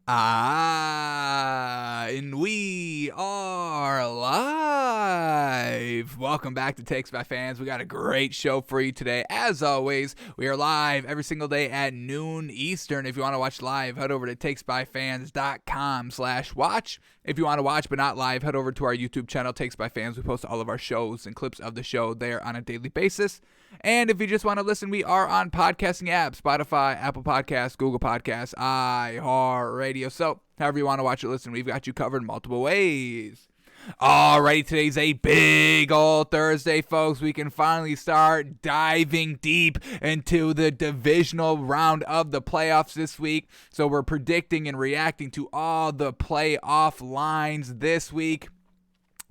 And we are live. Welcome back to Takes by Fans. We got a great show for you today. As always, we are live every single day at noon Eastern. If you want to watch live, head over to takesbyfans.com/watch. If you want to watch but not live, head over to our YouTube channel, Takes by Fans. We post all of our shows and clips of the show there on a daily basis. And if you just want to listen, we are on podcasting apps, Spotify, Apple Podcasts, Google Podcasts, iHeartRadio. So however you want to watch or listen, we've got you covered in multiple ways. Alright, today's a big old Thursday, folks. We can finally start diving deep into the divisional round of the playoffs this week. So we're predicting and reacting to all the playoff lines this week.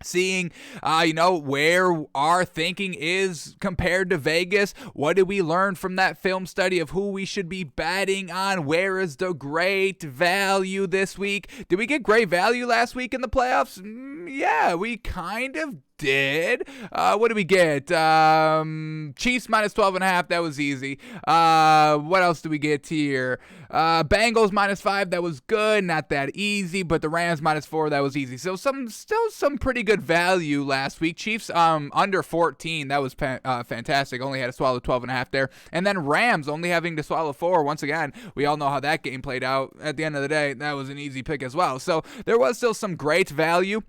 Seeing, where our thinking is compared to Vegas. What did we learn from that film study of who we should be betting on? Where is the great value this week? Did we get great value last week in the playoffs? Yeah, we kind of did. What did we get? Chiefs minus 12.5. That was easy. What else did we get here? Bangles minus 5. That was good. Not that easy. But the Rams minus 4. That was easy. So still some pretty good value last week. Chiefs under 14. That was fantastic. Only had to swallow 12.5 there. And then Rams only having to swallow 4. Once again, we all know how that game played out. At the end of the day, that was an easy pick as well. So there was still some great value.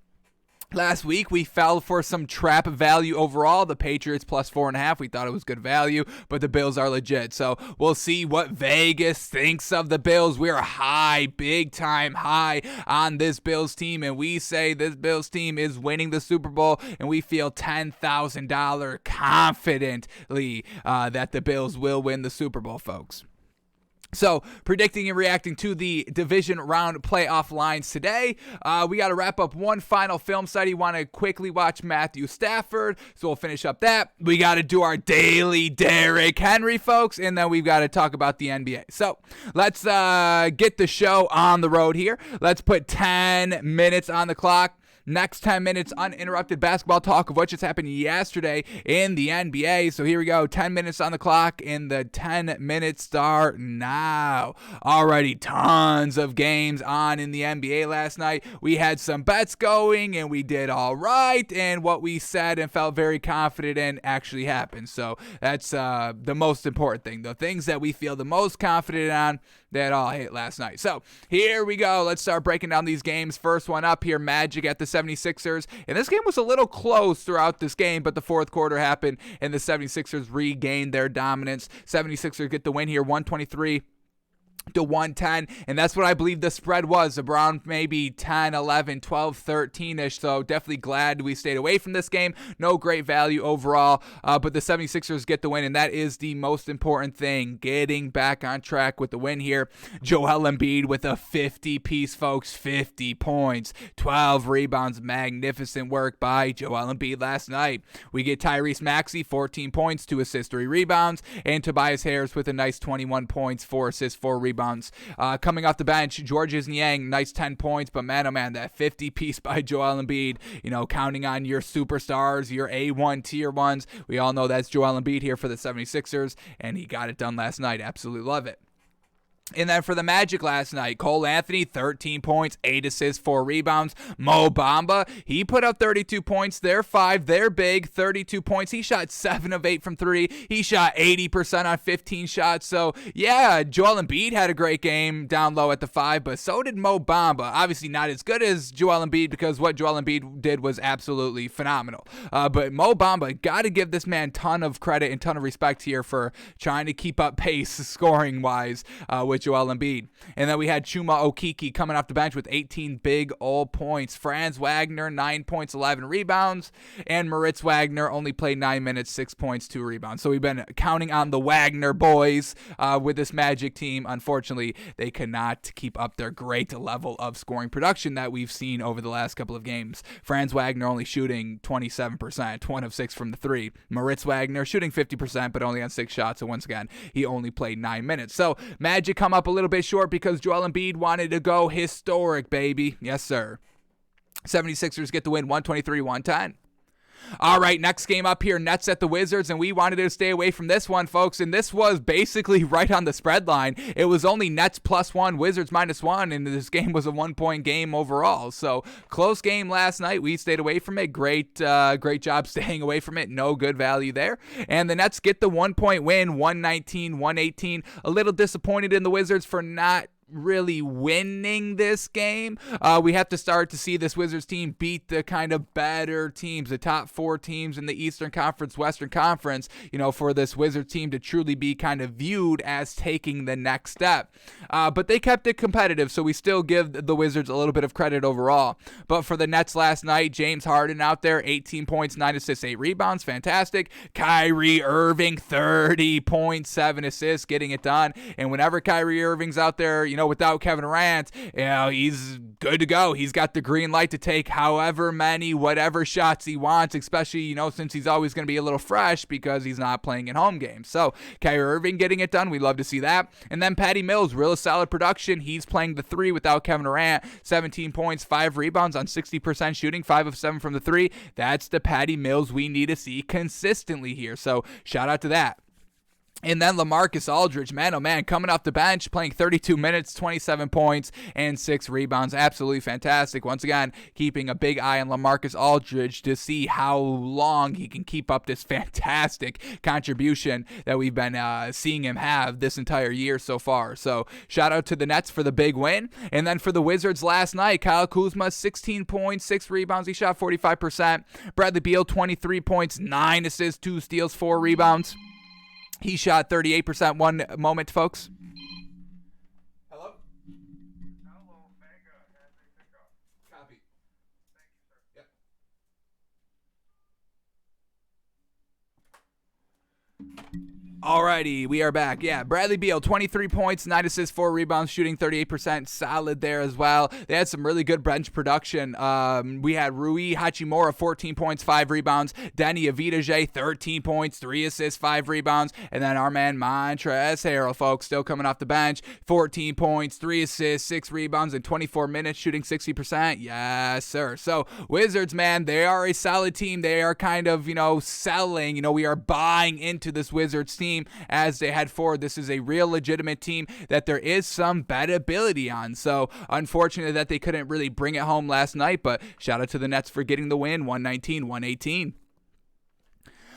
Last week, we fell for some trap value overall. The Patriots plus 4.5. We thought it was good value, but the Bills are legit. So we'll see what Vegas thinks of the Bills. We're high, big time high on this Bills team, and we say this Bills team is winning the Super Bowl, and we feel $10,000 confidently that the Bills will win the Super Bowl, folks. So, predicting and reacting to the division round playoff lines today. We got to wrap up one final film study. Want to quickly watch Matthew Stafford, so we'll finish up that. We got to do our Daily Derrick Henry, folks, and then we've got to talk about the NBA. So, let's get the show on the road here. Let's put 10 minutes on the clock. Next 10 minutes, uninterrupted basketball talk of what just happened yesterday in the NBA. So here we go, 10 minutes on the clock, and the 10 minutes start now. Already tons of games on in the NBA last night. We had some bets going, and we did all right, and what we said and felt very confident in actually happened. So that's the most important thing. The things that we feel the most confident on, that all hit last night. So here we go. Let's start breaking down these games. First one up here, Magic at the 76ers. And this game was a little close throughout this game, but the fourth quarter happened, and the 76ers regained their dominance. 76ers get the win here, 123 to 110, and that's what I believe the spread was, around maybe 10, 11, 12, 13-ish, so definitely glad we stayed away from this game. No great value overall, but the 76ers get the win, and that is the most important thing, getting back on track with the win here. Joel Embiid with a 50-piece, folks, 50 points, 12 rebounds, magnificent work by Joel Embiid last night. We get Tyrese Maxey, 14 points, 2 assists, 3 rebounds, and Tobias Harris with a nice 21 points, 4 assists, 4 rebounds. Coming off the bench, Georges Niang, nice 10 points, but man, oh man, that 50-piece by Joel Embiid, counting on your superstars, your A1 tier ones. We all know that's Joel Embiid here for the 76ers, and he got it done last night. Absolutely love it. And then for the Magic last night, Cole Anthony, 13 points, 8 assists, 4 rebounds. Mo Bamba, he put up 32 points. They're 5. They're big, 32 points. He shot 7 of 8 from 3. He shot 80% on 15 shots. So, yeah, Joel Embiid had a great game down low at the 5, but so did Mo Bamba. Obviously not as good as Joel Embiid, because what Joel Embiid did was absolutely phenomenal. But Mo Bamba, got to give this man ton of credit and ton of respect here for trying to keep up pace scoring-wise with Joel Embiid. And then we had Chuma Okeke coming off the bench with 18 big old points. Franz Wagner, 9 points, 11 rebounds. And Moritz Wagner only played 9 minutes, 6 points, 2 rebounds. So we've been counting on the Wagner boys with this Magic team. Unfortunately, they cannot keep up their great level of scoring production that we've seen over the last couple of games. Franz Wagner only shooting 27%, 1 of 6 from the 3. Moritz Wagner shooting 50%, but only on 6 shots. So once again, he only played 9 minutes. So Magic come up a little bit short because Joel Embiid wanted to go historic, baby. Yes, sir. 76ers get the win, 123-110. All right, next game up here, Nets at the Wizards, and we wanted to stay away from this one, folks, and this was basically right on the spread line. It was only Nets +1, Wizards -1, and this game was a 1-point game overall. So close game last night. We stayed away from it. Great job staying away from it. No good value there. And the Nets get the 1-point win, 119-118. A little disappointed in the Wizards for not really winning this game. We have to start to see this Wizards team beat the kind of better teams, the top 4 teams in the Eastern Conference, Western Conference, for this Wizards team to truly be kind of viewed as taking the next step. But they kept it competitive, so we still give the Wizards a little bit of credit overall. But for the Nets last night, James Harden out there, 18 points, 9 assists, 8 rebounds, fantastic. Kyrie Irving, 30 points, 7 assists, getting it done. And whenever Kyrie Irving's out there, without Kevin Durant, he's good to go. He's got the green light to take however many, whatever shots he wants, especially, since he's always going to be a little fresh because he's not playing in home games. So Kyrie Irving getting it done. We love to see that. And then Patty Mills, real solid production. He's playing the 3 without Kevin Durant. 17 points, 5 rebounds on 60% shooting, 5 of 7 from the 3. That's the Patty Mills we need to see consistently here. So shout out to that. And then Lamarcus Aldridge, man, oh man, coming off the bench, playing 32 minutes, 27 points, and 6 rebounds. Absolutely fantastic. Once again, keeping a big eye on Lamarcus Aldridge to see how long he can keep up this fantastic contribution that we've been seeing him have this entire year so far. So shout out to the Nets for the big win. And then for the Wizards last night, Kyle Kuzma, 16 points, 6 rebounds. He shot 45%. Bradley Beal, 23 points, 9 assists, 2 steals, 4 rebounds. He shot 38%. One moment, folks. Hello? Hello, Mega. As they pick up. Copy. Thank you, sir. Yep. Alrighty, we are back. Yeah, Bradley Beal, 23 points, 9 assists, 4 rebounds, shooting 38%, solid there as well. They had some really good bench production. We had Rui Hachimura, 14 points, 5 rebounds. Denny Avdija, 13 points, 3 assists, 5 rebounds. And then our man Montrezl Harrell, folks, still coming off the bench, 14 points, 3 assists, 6 rebounds, in 24 minutes, shooting 60%. Yes, sir. So Wizards, man, they are a solid team. They are kind of, selling. We are buying into this Wizards team as they head forward. This is a real legitimate team that there is some bettability on. So unfortunately that they couldn't really bring it home last night, but shout out to the Nets for getting the win, 119-118.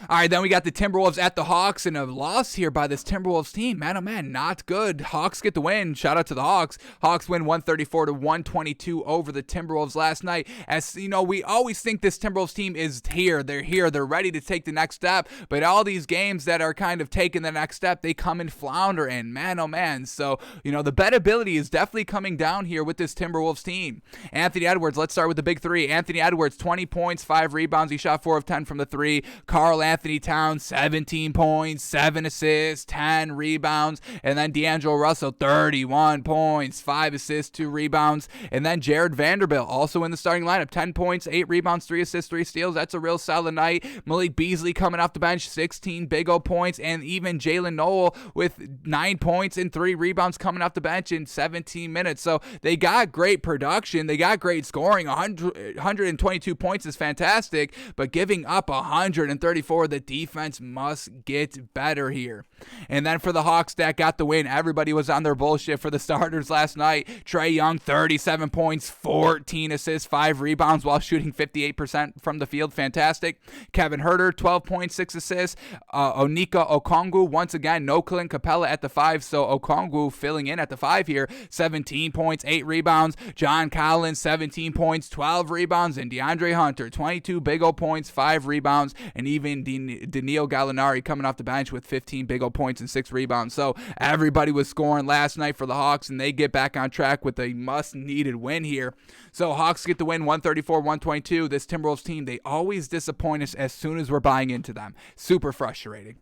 All right, then we got the Timberwolves at the Hawks, and a loss here by this Timberwolves team. Man, oh man, not good. Hawks get the win. Shout out to the Hawks. Hawks win 134-122 over the Timberwolves last night. As we always think this Timberwolves team is here. They're here. They're ready to take the next step. But all these games that are kind of taking the next step, they come and flounder in. Man, oh man. So, the bettability is definitely coming down here with this Timberwolves team. Anthony Edwards, let's start with the big 3. Anthony Edwards, 20 points, 5 rebounds. He shot 4 of 10 from the 3. Karl Anthony Towns, 17 points, 7 assists, 10 rebounds. And then D'Angelo Russell, 31 points, 5 assists, 2 rebounds. And then Jared Vanderbilt, also in the starting lineup, 10 points, 8 rebounds, 3 assists, 3 steals. That's a real solid night. Malik Beasley coming off the bench, 16 big old points. And even Jalen Noel with 9 points and 3 rebounds coming off the bench in 17 minutes. So they got great production. They got great scoring. 122 points is fantastic, but giving up 134, the defense must get better here. And then for the Hawks that got the win, everybody was on their bullshit for the starters last night. Trae Young, 37 points, 14 assists, 5 rebounds while shooting 58% from the field. Fantastic. Kevin Huerter, 12 points, 6 assists. Onika Okongwu, once again, no Clint Capella at the 5, so Okongwu filling in at the 5 here. 17 points, 8 rebounds. John Collins, 17 points, 12 rebounds. And DeAndre Hunter, 22 big old points, 5 rebounds. And even Danilo Gallinari coming off the bench with 15 big old points and 6 rebounds. So everybody was scoring last night for the Hawks, and they get back on track with a must-needed win here. So Hawks get the win, 134-122. This Timberwolves team, they always disappoint us as soon as we're buying into them. Super frustrating.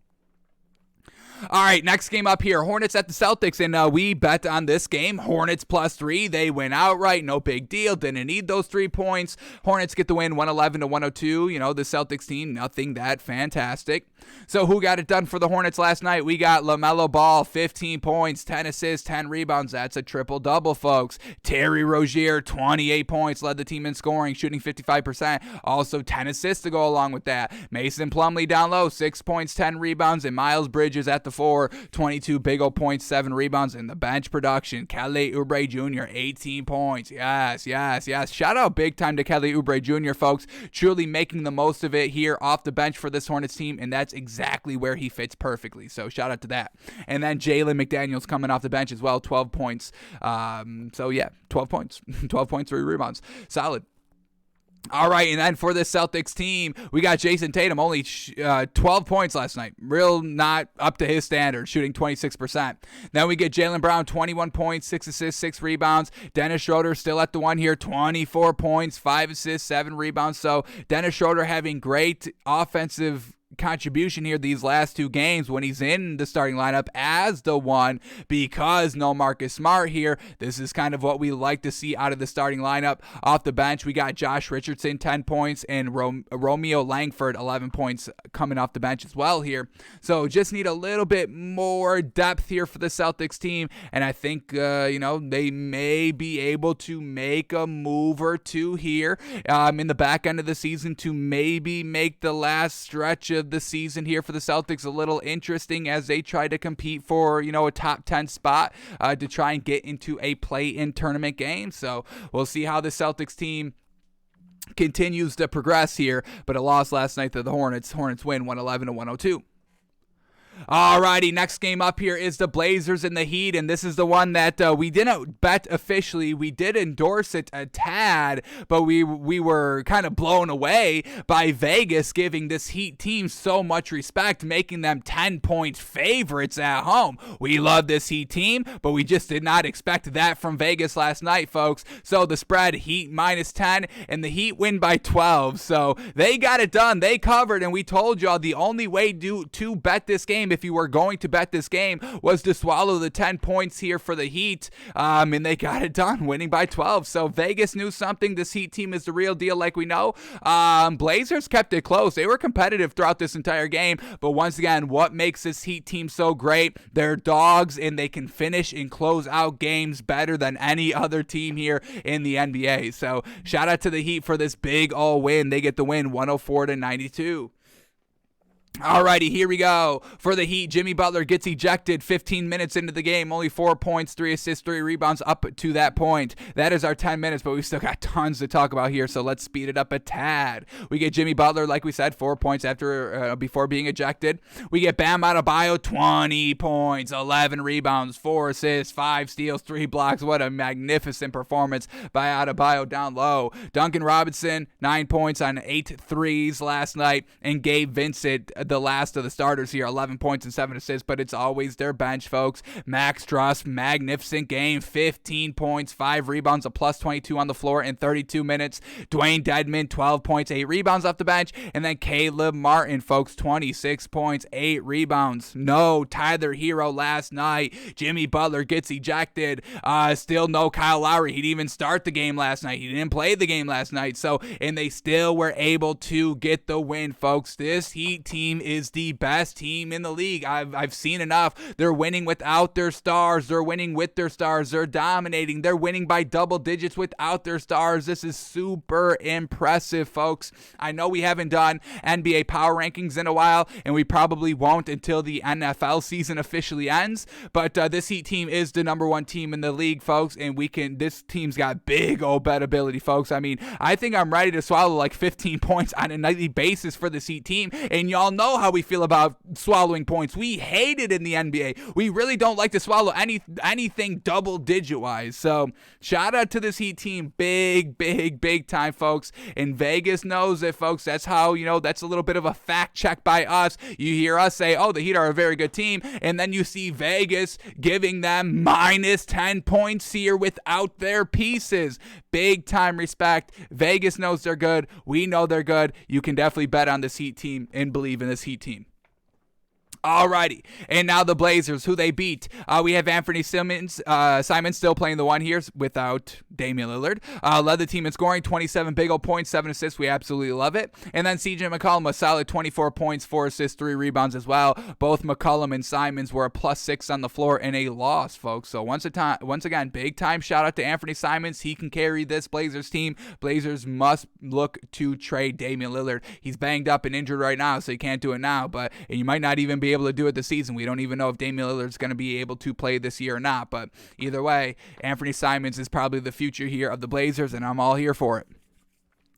All right, next game up here, Hornets at the Celtics, and we bet on this game. Hornets +3. They win outright, no big deal. Didn't need those 3 points. Hornets get the win 111-102. You know, the Celtics team, nothing that fantastic. So who got it done for the Hornets last night? We got LaMelo Ball, 15 points, 10 assists, 10 rebounds. That's a triple-double, folks. Terry Rozier, 28 points, led the team in scoring, shooting 55%. Also 10 assists to go along with that. Mason Plumlee down low, 6 points, 10 rebounds, and Miles Bridges at the 4, 22 big old points, 7 rebounds. In the bench production, Kelly Oubre Jr., 18 points. Yes. Shout out big time to Kelly Oubre Jr., folks. Truly making the most of it here off the bench for this Hornets team, and that's exactly where he fits perfectly. So shout out to that. And then Jalen McDaniels coming off the bench as well, 12 points. 12 points. 12 points, 3 rebounds. Solid. All right, and then for the Celtics team, we got Jason Tatum, only 12 points last night. Real not up to his standards, shooting 26%. Then we get Jaylen Brown, 21 points, 6 assists, 6 rebounds. Dennis Schroeder still at the 1 here, 24 points, 5 assists, 7 rebounds. So Dennis Schroeder having great offensive contribution here these last 2 games when he's in the starting lineup as the 1, because no Marcus Smart here. This is kind of what we like to see out of the starting lineup. Off the bench, we got Josh Richardson, 10 points, and Romeo Langford, 11 points coming off the bench as well here. So just need a little bit more depth here for the Celtics team, and I think they may be able to make a move or 2 here in the back end of the season to maybe make the last stretch of the season here for the Celtics a little interesting as they try to compete for, a top 10 spot to try and get into a play-in tournament game. So we'll see how the Celtics team continues to progress here, but a loss last night to the Hornets. Hornets win 111-102. Alrighty, next game up here is the Blazers and the Heat, and this is the one that we didn't bet officially. We did endorse it a tad, but we were kind of blown away by Vegas giving this Heat team so much respect, making them 10-point favorites at home. We love this Heat team, but we just did not expect that from Vegas last night, folks. So the spread, Heat -10, and the Heat win by 12. So they got it done. They covered, and we told y'all the only way to bet this game, if you were going to bet this game, was to swallow the 10 points here for the Heat, and they got it done, winning by 12. So Vegas knew something. This Heat team is the real deal, like we know. Blazers kept it close. They were competitive throughout this entire game, but once again, what makes this Heat team so great? They're dogs, and they can finish and close out games better than any other team here in the NBA. So shout out to the Heat for this big all win. They get the win 104-92. Alrighty, here we go. For the Heat, Jimmy Butler gets ejected 15 minutes into the game. Only 4 points, 3 assists, 3 rebounds up to that point. That is our 10 minutes, but we've still got tons to talk about here, so let's speed it up a tad. We get Jimmy Butler, like we said, 4 points before being ejected. We get Bam Adebayo, 20 points, 11 rebounds, 4 assists, 5 steals, 3 blocks. What a magnificent performance by Adebayo down low. Duncan Robinson, 9 points on 8 threes last night, and Gabe Vincent, the last of the starters here, 11 points and 7 assists, but it's always their bench, folks. Max Truss, magnificent game, 15 points, 5 rebounds, a +22 on the floor in 32 minutes. Dwayne Dedmon, 12 points, 8 rebounds off the bench, and then Caleb Martin, folks, 26 points, 8 rebounds. No Tyler Hero last night. Jimmy Butler gets ejected. Still no Kyle Lowry. He didn't even start the game last night. He didn't play the game last night. So, and they still were able to get the win, folks. This Heat team is the best team in the league. I've seen enough. They're winning without their stars. They're winning with their stars. They're dominating. They're winning by double digits without their stars. This is super impressive, folks. I know we haven't done NBA power rankings in a while, and we probably won't until the NFL season officially ends, but this Heat team is the number 1 team in the league, folks, and this team's got big old bettability, folks. I mean, I think I'm ready to swallow like 15 points on a nightly basis for this Heat team, and y'all know how we feel about swallowing points. We hate it in the NBA. We really don't like to swallow anything double-digit wise. So shout out to this Heat team. Big time, folks. And Vegas knows it, folks. That's how, that's a little bit of a fact check by us. You hear us say, oh, the Heat are a very good team, and then you see Vegas giving them -10 points here without their pieces. Big time respect. Vegas knows they're good. We know they're good. You can definitely bet on this Heat team and believe in this Heat team. Alrighty, and now the Blazers, who they beat. We have Anthony Simons still playing the one here without Damian Lillard. Led the team in scoring, 27 big old points, 7 assists. We absolutely love it. And then CJ McCollum, a solid 24 points, 4 assists, 3 rebounds as well. Both McCollum and Simons were a +6 on the floor in a loss, folks. So once again, big time shout out to Anthony Simons. He can carry this Blazers team. Blazers must look to trade Damian Lillard. He's banged up and injured right now, so he can't do it now. But you might not even be able to do it this season. We don't even know if Damian Lillard's going to be able to play this year or not. But either way, Anthony Simons is probably the future here of the Blazers, and I'm all here for it.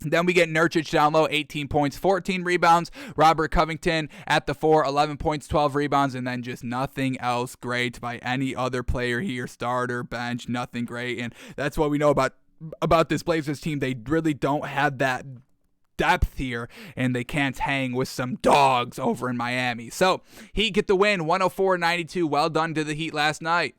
Then we get Nurkic down low, 18 points, 14 rebounds. Robert Covington at the 4, 11 points, 12 rebounds, and then just nothing else great by any other player here. Starter, bench, nothing great. And that's what we know about this Blazers team. They really don't have that depth here, and they can't hang with some dogs over in Miami. So Heat get the win, 104-92. Well done to the Heat last night.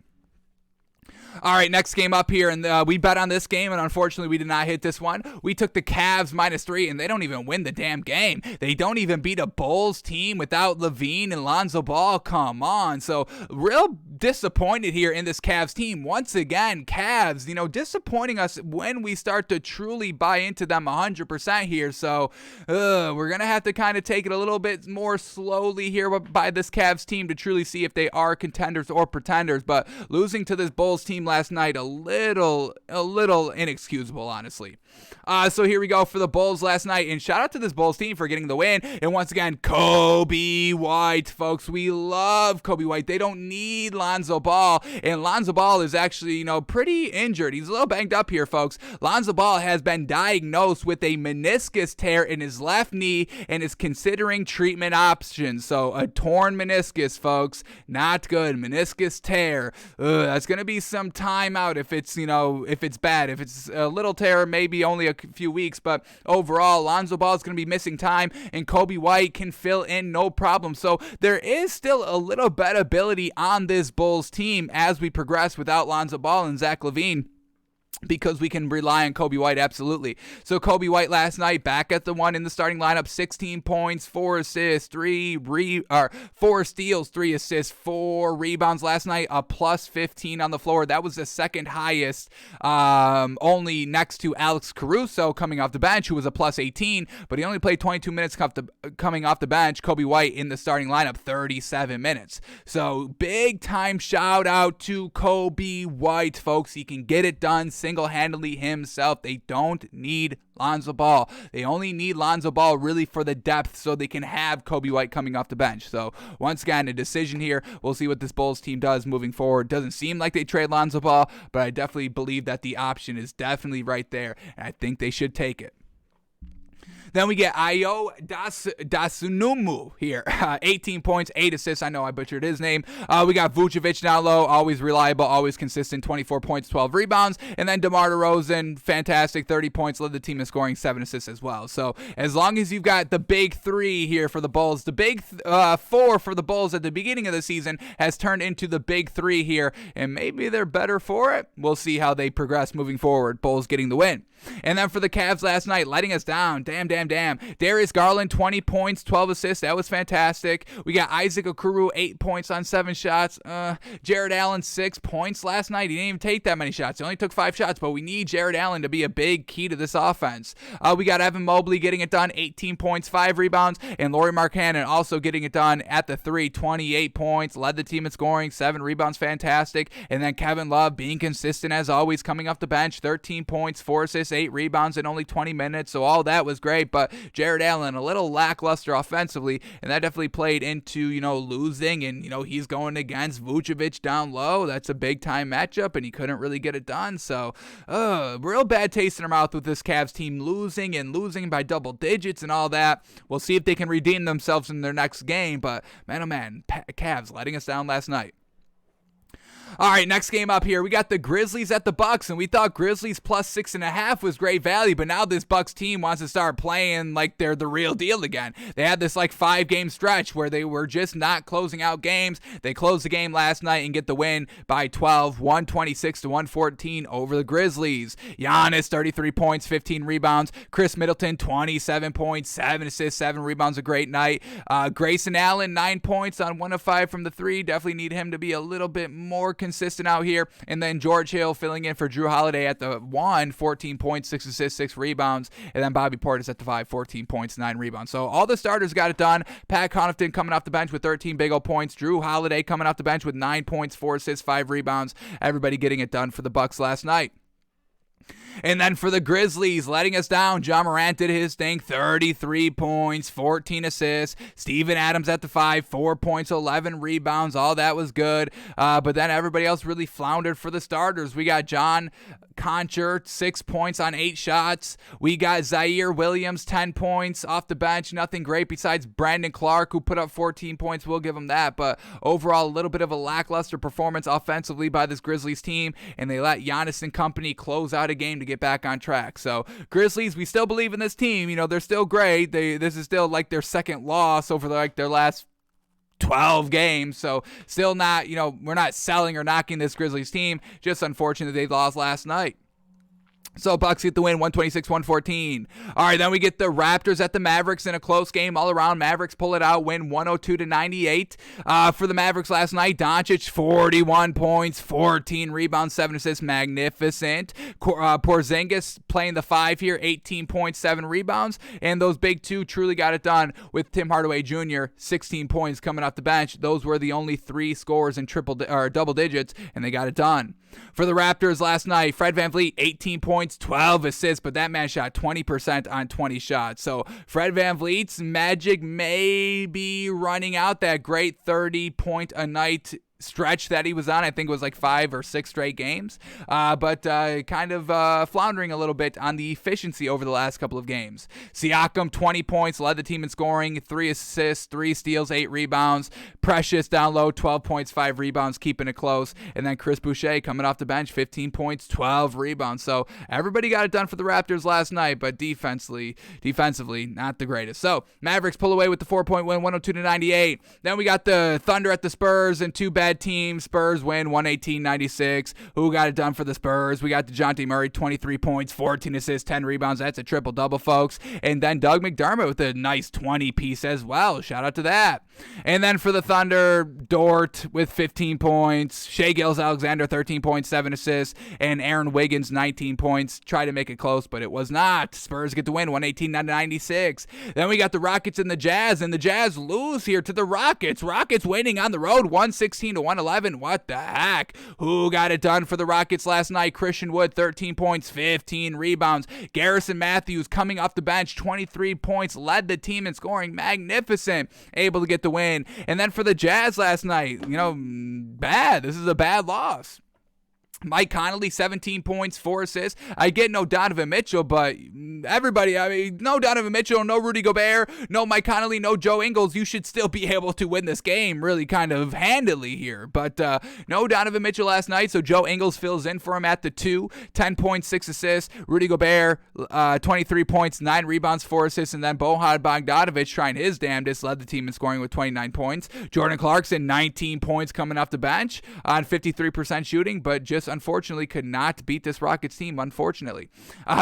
All right, next game up here, and we bet on this game, and unfortunately we did not hit this one. We took the Cavs -3, and they don't even win the damn game. They don't even beat a Bulls team without Levine and Lonzo Ball. Come on. So real disappointed here in this Cavs team. Once again, Cavs, disappointing us when we start to truly buy into them 100% here. So we're going to have to kind of take it a little bit more slowly here by this Cavs team to truly see if they are contenders or pretenders. But losing to this Bulls team last night, a little inexcusable, honestly. So here we go for the Bulls last night, and shout out to this Bulls team for getting the win. And once again, Kobe White, folks. We love Kobe White. They don't need Lonzo Ball, and Lonzo Ball is actually, pretty injured. He's a little banged up here, folks. Lonzo Ball has been diagnosed with a meniscus tear in his left knee and is considering treatment options. So a torn meniscus, folks. Not good. Meniscus tear. That's going to be some time out if it's bad. If it's a little tear, maybe only a few weeks, but overall, Lonzo Ball is going to be missing time, and Kobe White can fill in no problem. So there is still a little bit of ability on this Bulls team as we progress without Lonzo Ball and Zach LaVine, because we can rely on Kobe White, absolutely. So Kobe White last night back at the one in the starting lineup, 16 points, 4 assists, 4 steals, 3 assists, 4 rebounds last night, a +15 on the floor. That was the second highest, only next to Alex Caruso coming off the bench, who was a +18, but he only played 22 minutes coming off the bench. Kobe White in the starting lineup, 37 minutes. So big time shout out to Kobe White, folks. He can get it done single-handedly himself. They don't need Lonzo Ball. They only need Lonzo Ball really for the depth so they can have Kobe White coming off the bench. So once again, a decision here. We'll see what this Bulls team does moving forward. Doesn't seem like they trade Lonzo Ball, but I definitely believe that the option is definitely right there, and I think they should take it. Then we get Ayo Dosunmu here. 18 points, 8 assists. I know I butchered his name. We got Vucevic down low, always reliable, always consistent, 24 points, 12 rebounds. And then DeMar DeRozan, fantastic, 30 points, led the team in scoring, 7 assists as well. So as long as you've got the big 3 here for the Bulls, the big 4 for the Bulls at the beginning of the season has turned into the big 3 here, and maybe they're better for it. We'll see how they progress moving forward. Bulls getting the win. And then for the Cavs last night, letting us down. Damn. Darius Garland, 20 points, 12 assists. That was fantastic. We got Isaac Okoro, 8 points on 7 shots. Jared Allen, 6 points last night. He didn't even take that many shots. He only took 5 shots, but we need Jared Allen to be a big key to this offense. We got Evan Mobley getting it done, 18 points, 5 rebounds. And Lauri Markkanen also getting it done at the 3, 28 points. Led the team in scoring, 7 rebounds. Fantastic. And then Kevin Love being consistent as always, coming off the bench, 13 points, 4 assists, 8 rebounds in only 20 minutes. So all that was great, but Jared Allen a little lackluster offensively, and that definitely played into losing, and he's going against Vucevic down low. That's a big time matchup, and he couldn't really get it done. So real bad taste in our mouth with this Cavs team losing by double digits and all that. We'll see if they can redeem themselves in their next game, but man, oh man, Cavs letting us down last night. All right, next game up here, we got the Grizzlies at the Bucks, and we thought Grizzlies plus 6.5 was great value, but now this Bucks team wants to start playing like they're the real deal again. They had this like 5-game stretch where they were just not closing out games. They closed the game last night and get the win by 12, 126-114 over the Grizzlies. Giannis, 33 points, 15 rebounds. Chris Middleton, 27 points, 7 assists, 7 rebounds, a great night. Grayson Allen, 9 points on 1 of 5 from the 3. Definitely need him to be a little bit more consistent out here. And then George Hill filling in for Drew Holiday at the 1, 14 points, 6 assists, 6 rebounds. And then Bobby Portis at the 5, 14 points, 9 rebounds. So all the starters got it done. Pat Connaughton coming off the bench with 13 big old points. Drew Holiday coming off the bench with 9 points, 4 assists, 5 rebounds. Everybody getting it done for the Bucks last night. And then for the Grizzlies, letting us down, Ja Morant did his thing, 33 points, 14 assists. Steven Adams at the 5, 4 points, 11 rebounds. All that was good. But then everybody else really floundered for the starters. We got John Concher, 6 points on 8 shots. We got Zaire Williams, 10 points off the bench. Nothing great besides Brandon Clark, who put up 14 points. We'll give him that. But overall, a little bit of a lackluster performance offensively by this Grizzlies team. And they let Giannis and company close out a game to get back on track. So Grizzlies, we still believe in this team. You know, they're still great. This is still like their second loss over like their last 12 games. So still not, you know, we're not selling or knocking this Grizzlies team. Just unfortunate they lost last night. So Bucks get the win, 126-114. All right, then we get the Raptors at the Mavericks in a close game all around. Mavericks pull it out, win 102-98. For the Mavericks last night, Doncic, 41 points, 14 rebounds, 7 assists, magnificent. Porzingis playing the 5 here, 18 points, 7 rebounds. And those big two truly got it done with Tim Hardaway Jr., 16 points coming off the bench. Those were the only 3 scores in double digits, and they got it done. For the Raptors last night, Fred VanVleet, 18 points, 12 assists, but that man shot 20% on 20 shots. So Fred VanVleet's magic may be running out. That great 30-point-a-night stretch that he was on. I think it was like 5 or 6 straight games, but kind of floundering a little bit on the efficiency over the last couple of games. Siakam, 20 points, led the team in scoring, 3 assists, 3 steals, 8 rebounds. Precious down low, 12 points, 5 rebounds, keeping it close. And then Chris Boucher coming off the bench, 15 points, 12 rebounds. So everybody got it done for the Raptors last night, but defensively, not the greatest. So Mavericks pull away with the 4-point win, 102-98. Then we got the Thunder at the Spurs, and 2 bad team. Spurs win 118-96. Who got it done for the Spurs? We got DeJounte Murray, 23 points, 14 assists, 10 rebounds. That's a triple-double, folks. And then Doug McDermott with a nice 20-piece as well. Shout out to that. And then for the Thunder, Dort with 15 points. Shai Gilgeous-Alexander, 13 points, 7 assists. And Aaron Wiggins, 19 points. Tried to make it close, but it was not. Spurs get the win, 118-96. Then we got the Rockets and the Jazz, and the Jazz lose here to the Rockets. Rockets winning on the road, 116-111. What the heck? Who got it done for the Rockets last night? Christian Wood, 13 points, 15 rebounds. Garrison Matthews coming off the bench, 23 points, led the team in scoring. Magnificent. Able to get the win. And then for the Jazz last night, bad. This is a bad loss. Mike Conley, 17 points, 4 assists. I get no Donovan Mitchell, but everybody, no Donovan Mitchell, no Rudy Gobert, no Mike Conley, no Joe Ingles. You should still be able to win this game really kind of handily here. But no Donovan Mitchell last night, so Joe Ingles fills in for him at the 2, 10 points, 6 assists. Rudy Gobert, 23 points, 9 rebounds, 4 assists. And then Bojan Bogdanovic trying his damnedest, led the team in scoring with 29 points. Jordan Clarkson, 19 points coming off the bench on 53% shooting, but just unfortunately could not beat this Rockets team, unfortunately.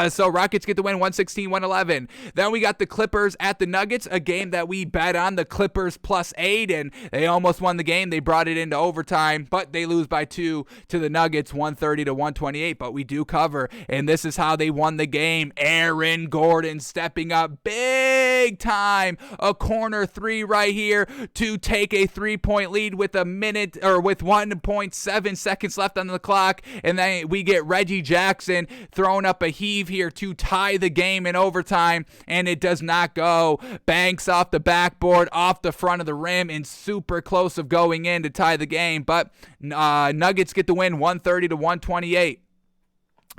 So Rockets get the win, 116-111. Then we got the Clippers at the Nuggets, a game that we bet on, the Clippers +8, and they almost won the game. They brought it into overtime, but they lose by 2 to the Nuggets, 130-128, but we do cover, and this is how they won the game. Aaron Gordon stepping up big time, a corner 3 right here to take a 3-point lead with with 1.7 seconds left on the clock. And then we get Reggie Jackson throwing up a heave here to tie the game in overtime, and it does not go. Banks off the backboard, off the front of the rim, and super close of going in to tie the game. But Nuggets get the win, 130-128.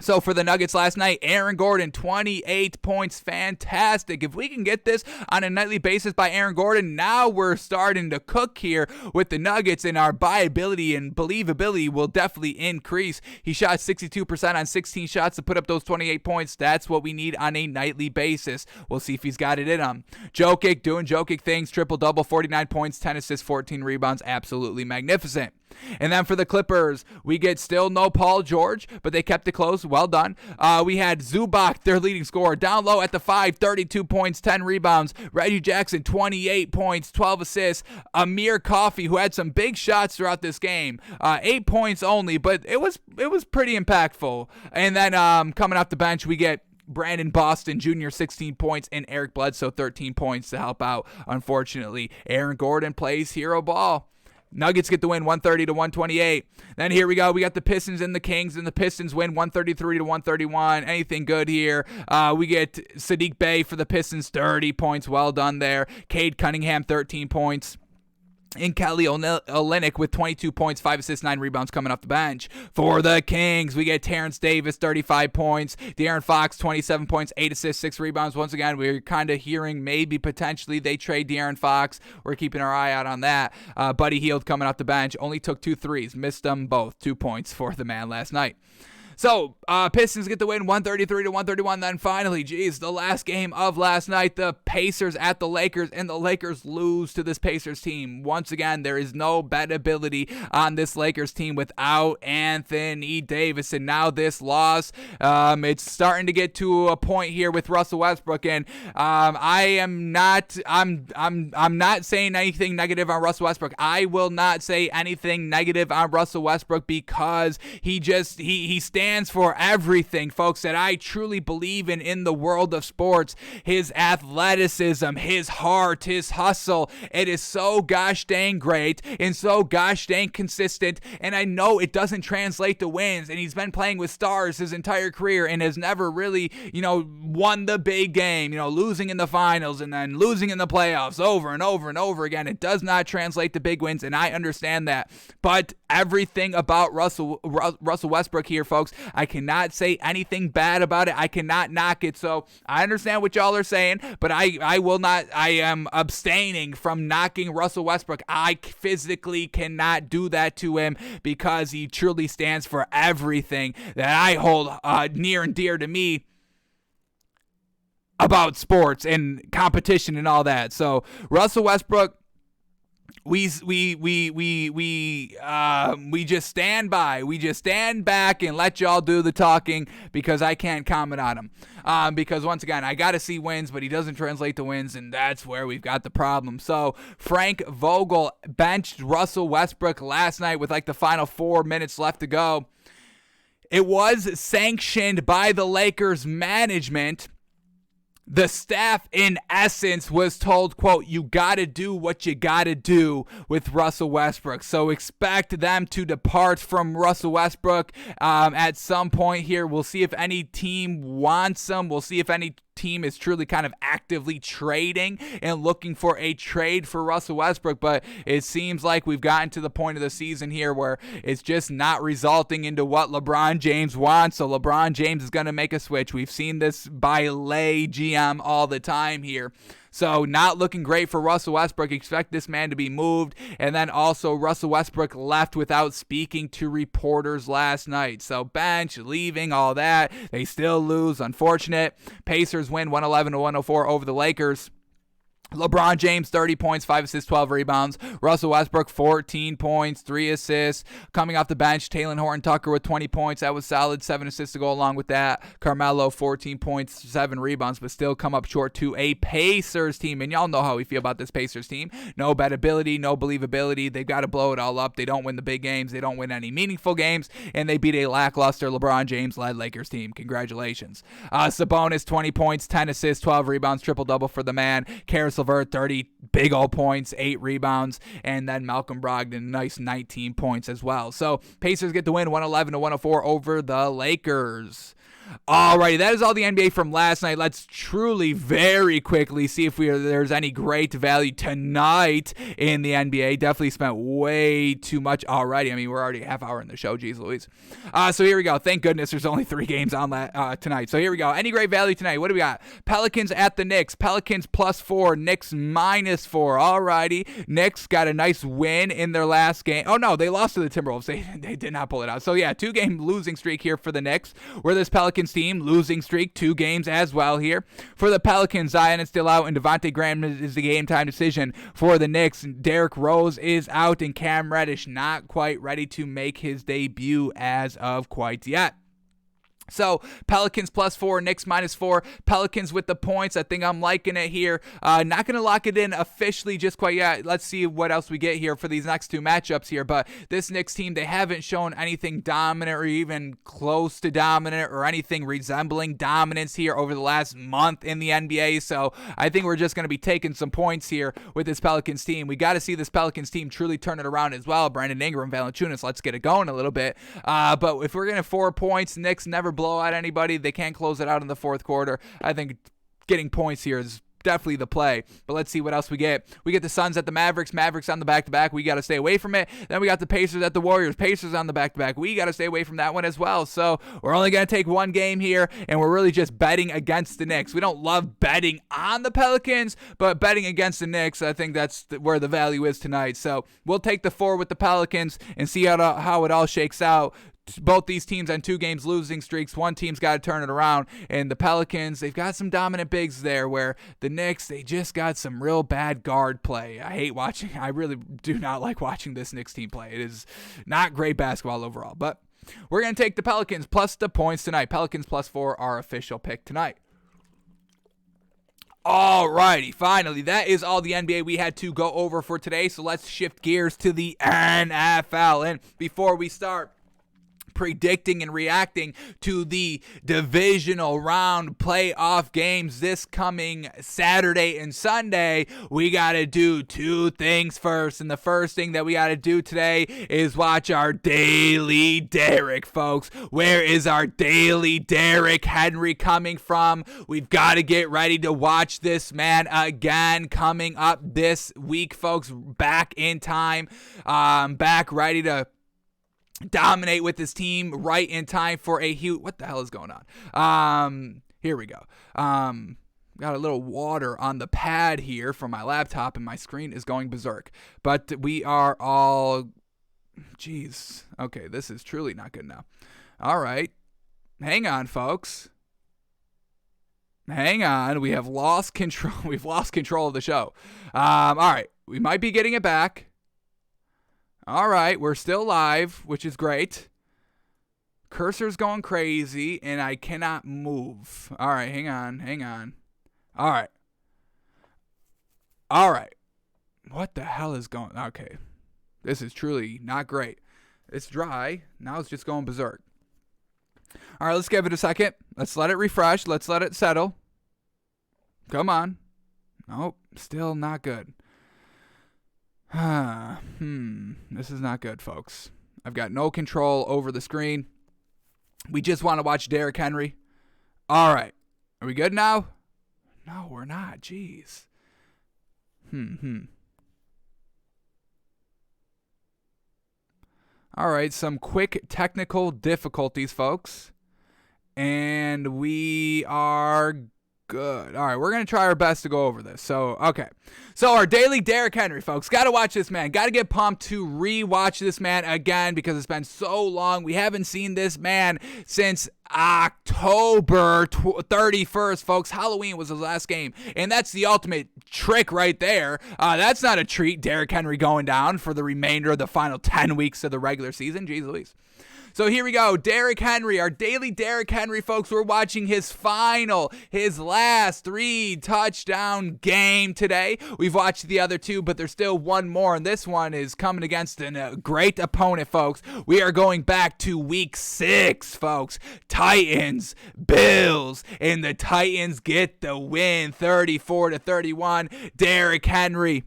So for the Nuggets last night, Aaron Gordon, 28 points. Fantastic. If we can get this on a nightly basis by Aaron Gordon, now we're starting to cook here with the Nuggets, and our buyability and believability will definitely increase. He shot 62% on 16 shots to put up those 28 points. That's what we need on a nightly basis. We'll see if he's got it in him. Jokic doing Jokic things, triple-double, 49 points, 10 assists, 14 rebounds. Absolutely magnificent. And then for the Clippers, we get still no Paul George, but they kept it close. Well done. We had Zubac, their leading scorer, down low at the 5, 32 points, 10 rebounds. Reggie Jackson, 28 points, 12 assists. Amir Coffey, who had some big shots throughout this game, 8 points only, but it was pretty impactful. And then coming off the bench, we get Brandon Boston Jr., 16 points, and Eric Bledsoe, 13 points to help out. Unfortunately, Aaron Gordon plays hero ball. Nuggets get the win 130-128. Then here we go. We got the Pistons and the Kings, and the Pistons win 133-131. Anything good here? We get Sadiq Bey for the Pistons, 30 points. Well done there. Cade Cunningham, 13 points. And Kelly Olynyk with 22 points, 5 assists, 9 rebounds coming off the bench. For the Kings, we get Terrence Davis, 35 points. De'Aaron Fox, 27 points, 8 assists, 6 rebounds. Once again, we're kind of hearing maybe potentially they trade De'Aaron Fox. We're keeping our eye out on that. Buddy Hield coming off the bench, only took 2 threes. Missed them both. 2 points for the man last night. So, Pistons get the win 133-131. Then finally, the last game of last night, the Pacers at the Lakers, and the Lakers lose to this Pacers team. Once again, there is no bettability on this Lakers team without Anthony Davis. And now this loss, it's starting to get to a point here with Russell Westbrook, and I'm not saying anything negative on Russell Westbrook. I will not say anything negative on Russell Westbrook because he stands for everything, folks, that I truly believe in the world of sports. His athleticism, his heart, his hustle. It is so gosh dang great and so gosh dang consistent, and I know it doesn't translate to wins, and he's been playing with stars his entire career and has never really, won the big game, losing in the finals and then losing in the playoffs over and over and over again. It does not translate to big wins, and I understand that, but everything about Russell Westbrook here, folks, I cannot say anything bad about it. I cannot knock it. So I understand what y'all are saying, but I will not. I am abstaining from knocking Russell Westbrook. I physically cannot do that to him because he truly stands for everything that I hold near and dear to me about sports and competition and all that. So Russell Westbrook, we just stand by. We just stand back and let y'all do the talking because I can't comment on him. Because once again, I got to see wins, but he doesn't translate to wins, and that's where we've got the problem. So Frank Vogel benched Russell Westbrook last night with like the final 4 minutes left to go. It was sanctioned by the Lakers management. The staff, in essence, was told, quote, you got to do what you got to do with Russell Westbrook. So expect them to depart from Russell Westbrook at some point here. We'll see if any team wants him. We'll see if any team is truly kind of actively trading and looking for a trade for Russell Westbrook, but it seems like we've gotten to the point of the season here where it's just not resulting into what LeBron James wants. So LeBron James is going to make a switch. We've seen this by Lay GM all the time here. So not looking great for Russell Westbrook. Expect this man to be moved. And then also Russell Westbrook left without speaking to reporters last night. So bench, leaving, all that. They still lose. Unfortunate. Pacers win 111-104 over the Lakers. LeBron James, 30 points, 5 assists, 12 rebounds. Russell Westbrook, 14 points, 3 assists. Coming off the bench, Talen Horton-Tucker with 20 points. That was solid. 7 assists to go along with that. Carmelo, 14 points, 7 rebounds, but still come up short to a Pacers team. And y'all know how we feel about this Pacers team. No bettability, no believability. They've got to blow it all up. They don't win the big games. They don't win any meaningful games. And they beat a lackluster LeBron James-led Lakers team. Congratulations. Sabonis, 20 points, 10 assists, 12 rebounds, triple-double for the man. Karis LeVert, 30 big old points, 8 rebounds, and then Malcolm Brogdon, nice 19 points as well. So Pacers get the win 111-104 over the Lakers. Alrighty, that is all the NBA from last night. Let's truly very quickly see if there's any great value tonight in the NBA. Definitely spent way too much already. I mean, we're already a half hour in the show. Jeez Louise. So here we go. Thank goodness there's only 3 games on tonight. So here we go. Any great value tonight? What do we got? Pelicans at the Knicks. Pelicans +4. Knicks -4. Alrighty. Knicks got a nice win in their last game. Oh, no, they lost to the Timberwolves. They did not pull it out. So, yeah, 2-game losing streak here for the Knicks. Where this Pelicans team, losing streak, 2 games as well here. For the Pelicans, Zion is still out, and Devontae Graham is the game-time decision. For the Knicks, Derrick Rose is out, and Cam Reddish not quite ready to make his debut as of quite yet. So, Pelicans +4, Knicks -4. Pelicans with the points. I think I'm liking it here. Not going to lock it in officially just quite yet. Let's see what else we get here for these next 2 matchups here. But this Knicks team, they haven't shown anything dominant or even close to dominant or anything resembling dominance here over the last month in the NBA. So, I think we're just going to be taking some points here with this Pelicans team. We got to see this Pelicans team truly turn it around as well. Brandon Ingram, Valanciunas, let's get it going a little bit. But if we're going to 4 points, Knicks never blow out anybody. They can't close it out in the fourth quarter. I think getting points here is definitely the play. But let's see what else we get. We get the Suns at the Mavericks. Mavericks on the back-to-back. We got to stay away from it. Then we got the Pacers at the Warriors. Pacers on the back-to-back. We got to stay away from that one as well. So we're only going to take 1 game here, and we're really just betting against the Knicks. We don't love betting on the Pelicans, but betting against the Knicks, I think that's where the value is tonight. So we'll take the 4 with the Pelicans and see how it all shakes out. Both these teams on 2 games losing streaks. One team's got to turn it around. And the Pelicans, they've got some dominant bigs there, where the Knicks, they just got some real bad guard play. I really do not like watching this Knicks team play. It is not great basketball overall. But we're going to take the Pelicans plus the points tonight. Pelicans +4, our official pick tonight. Alrighty, finally, that is all the NBA we had to go over for today. So let's shift gears to the NFL. And before we start predicting and reacting to the divisional round playoff games this coming Saturday and Sunday, we got to do 2 things first. And the first thing that we got to do today is watch our Daily Derrick, folks. Where is our Daily Derrick Henry coming from? We've got to get ready to watch this man again coming up this week, folks. Back in time, back ready to dominate with his team right in time for a huge... What the hell is going on? Here we go. Got a little water on the pad here from my laptop, and my screen is going berserk. But we are all... Jeez. Okay, this is truly not good now. All right. Hang on, folks. Hang on. We have lost control. We've lost control of the show. All right. We might be getting it back. All right, we're still live, which is great. Cursor's going crazy, and I cannot move. All right, hang on. All right. What the hell is going on? Okay, this is truly not great. It's dry. Now it's just going berserk. All right, let's give it a second. Let's let it refresh. Let's let it settle. Come on. Nope, still not good. This is not good, folks. I've got no control over the screen. We just want to watch Derrick Henry. All right. Are we good now? No, we're not. Jeez. All right, some quick technical difficulties, folks. And we are good. All right, we're going to try our best to go over this. So, okay. So, our Daily Derrick Henry, folks. Got to watch this man. Got to get pumped to re-watch this man again because it's been so long. We haven't seen this man since October 31st, folks. Halloween was his last game. And that's the ultimate trick right there. That's not a treat, Derrick Henry going down for the remainder of the final 10 weeks of the regular season. Jeez Louise. So here we go, Derrick Henry, our Daily Derrick Henry, folks. We're watching his last 3 touchdown game today. We've watched the other 2, but there's still one more, and this one is coming against a great opponent, folks. We are going back to week 6, folks. Titans, Bills, and the Titans get the win, 34-31. Derrick Henry,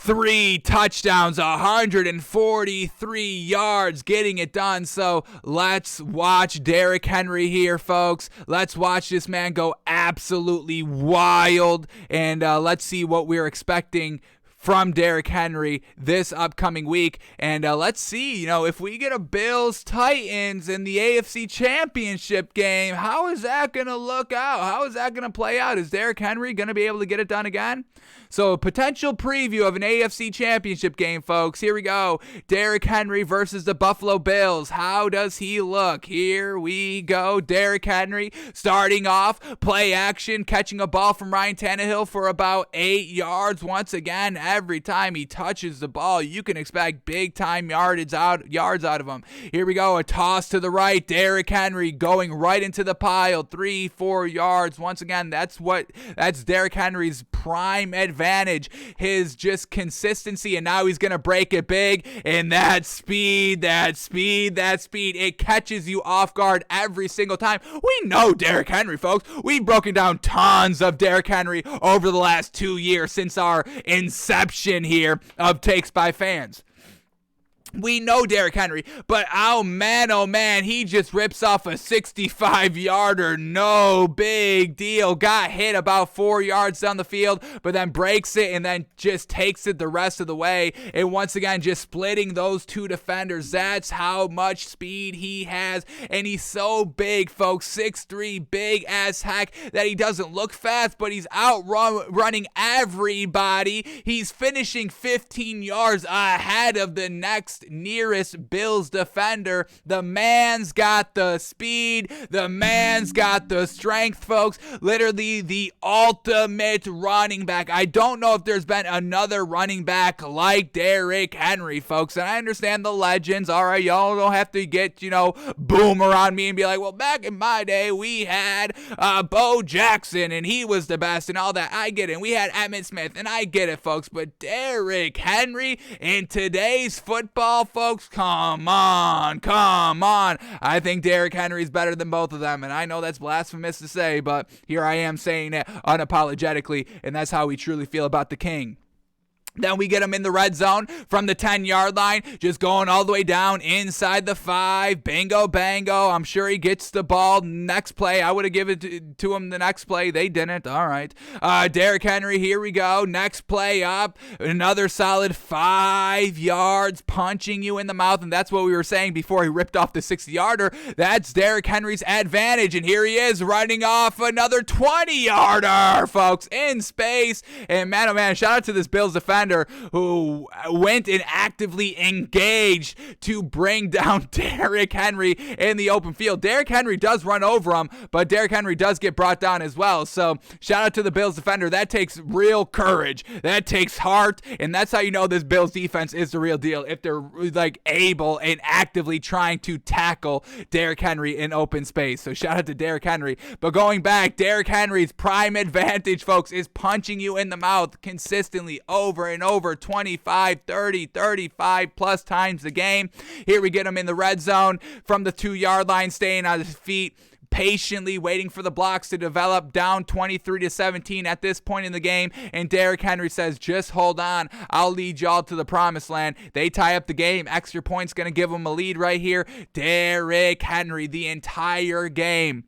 3 touchdowns, 143 yards, getting it done. So let's watch Derrick Henry here, folks. Let's watch this man go absolutely wild, and let's see what we're expecting from Derrick Henry this upcoming week. And let's see, if we get a Bills-Titans in the AFC Championship game, how is that going to look out? How is that going to play out? Is Derrick Henry going to be able to get it done again? So a potential preview of an AFC Championship game, folks. Here we go. Derrick Henry versus the Buffalo Bills. How does he look? Here we go. Derrick Henry starting off, play action, catching a ball from Ryan Tannehill for about 8 yards. Once again, every time he touches the ball, you can expect big-time yards out of him. Here we go. A toss to the right. Derrick Henry going right into the pile. 3-4 yards. Once again, that's Derrick Henry's prime advantage, his just consistency, and now he's going to break it big, and that speed, it catches you off guard every single time. We know Derrick Henry, folks. We've broken down tons of Derrick Henry over the last 2 years since our inception here of Takes by Fans. We know Derrick Henry, but oh man, he just rips off a 65-yarder. No big deal. Got hit about 4 yards down the field, but then breaks it and then just takes it the rest of the way. And once again, just splitting those two defenders. That's how much speed he has. And he's so big, folks. 6'3", big as heck, that he doesn't look fast, but he's running everybody. He's finishing 15 yards ahead of the next nearest Bills defender. The man's got the speed. The man's got the strength, folks. Literally the ultimate running back. I don't know if there's been another running back like Derrick Henry, folks. And I understand the legends. All right, y'all don't have to get, boom around me and be like, well, back in my day, we had Bo Jackson and he was the best and all that. I get it. And we had Emmitt Smith and I get it, folks. But Derrick Henry in today's football, folks, come on. I think Derrick Henry is better than both of them, and I know that's blasphemous to say, but here I am saying it unapologetically, and that's how we truly feel about the King. Then we get him in the red zone from the 10-yard line, just going all the way down inside the 5. Bingo, bango. I'm sure he gets the ball next play. I would have given it to him the next play. They didn't. All right. Derrick Henry, here we go. Next play up. Another solid 5 yards, punching you in the mouth. And that's what we were saying before he ripped off the 60-yarder. That's Derrick Henry's advantage. And here he is running off another 20-yarder, folks, in space. And man, oh man, shout out to this Bills defense who went and actively engaged to bring down Derrick Henry in the open field. Derrick Henry does run over him, but Derrick Henry does get brought down as well. So shout out to the Bills defender. That takes real courage. That takes heart, and that's how you know this Bills defense is the real deal, if they're able and actively trying to tackle Derrick Henry in open space. So shout out to Derrick Henry. But going back, Derrick Henry's prime advantage, folks, is punching you in the mouth consistently over and over, 25, 30, 35 plus times a game. Here we get him in the red zone from the 2-yard line, staying on his feet, patiently waiting for the blocks to develop, down 23-17 at this point in the game, and Derrick Henry says, just hold on, I'll lead y'all to the promised land. They tie up the game. Extra points going to give them a lead right here. Derrick Henry the entire game,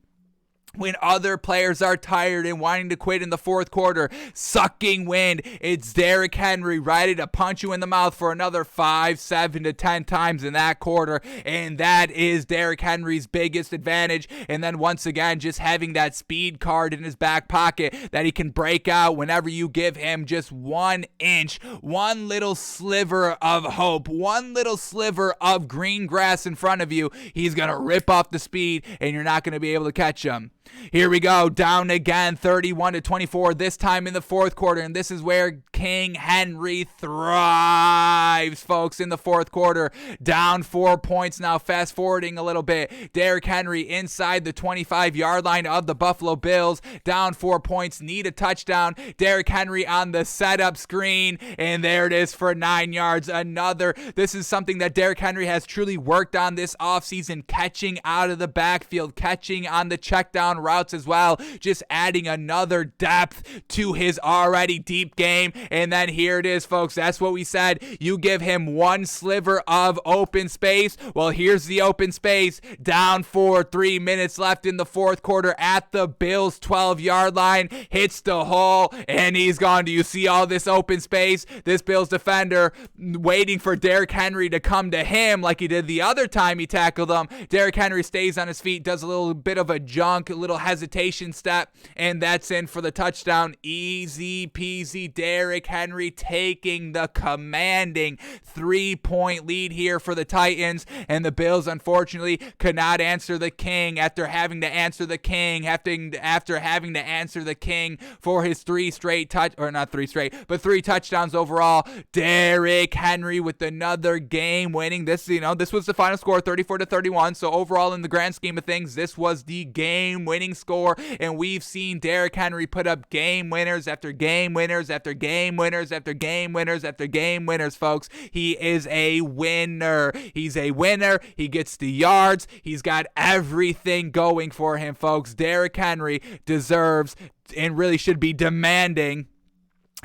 when other players are tired and wanting to quit in the fourth quarter, sucking wind, it's Derrick Henry ready to punch you in the mouth for another 5, 7 to 10 times in that quarter. And that is Derrick Henry's biggest advantage. And then once again, just having that speed card in his back pocket that he can break out whenever you give him just 1 inch, one little sliver of hope, one little sliver of green grass in front of you. He's going to rip off the speed and you're not going to be able to catch him. Here we go, down again, 31-24, this time in the fourth quarter, and this is where King Henry thrives, folks, in the fourth quarter. Down 4 points now, fast forwarding a little bit. Derrick Henry inside the 25-yard line of the Buffalo Bills, down 4 points, need a touchdown. Derrick Henry on the setup screen, and there it is for 9 yards. This is something that Derrick Henry has truly worked on this offseason, catching out of the backfield, catching on the check down touchdown routes as well, just adding another depth to his already deep game. And then here it is, folks. That's what we said. You give him one sliver of open space. Well, here's the open space. Down for 3 minutes left in the fourth quarter at the Bills' 12-yard line. Hits the hole, and he's gone. Do you see all this open space? This Bills defender waiting for Derrick Henry to come to him like he did the other time he tackled him. Derrick Henry stays on his feet, does a little bit of a junk, a little hesitation step, and that's in for the touchdown. Easy peasy. Derrick Henry taking the commanding 3-point lead here for the Titans, and the Bills unfortunately could not answer the king after having to answer the king after having to answer the king for his three touchdowns overall. Derrick Henry with another game winning. This was the final score, 34-31. So overall, in the grand scheme of things, this was the game winning score, and we've seen Derrick Henry put up game winners after game winners after game winners after game winners after game winners, folks. He is a winner. He's a winner. He gets the yards. He's got everything going for him, folks. Derrick Henry deserves and really should be demanding.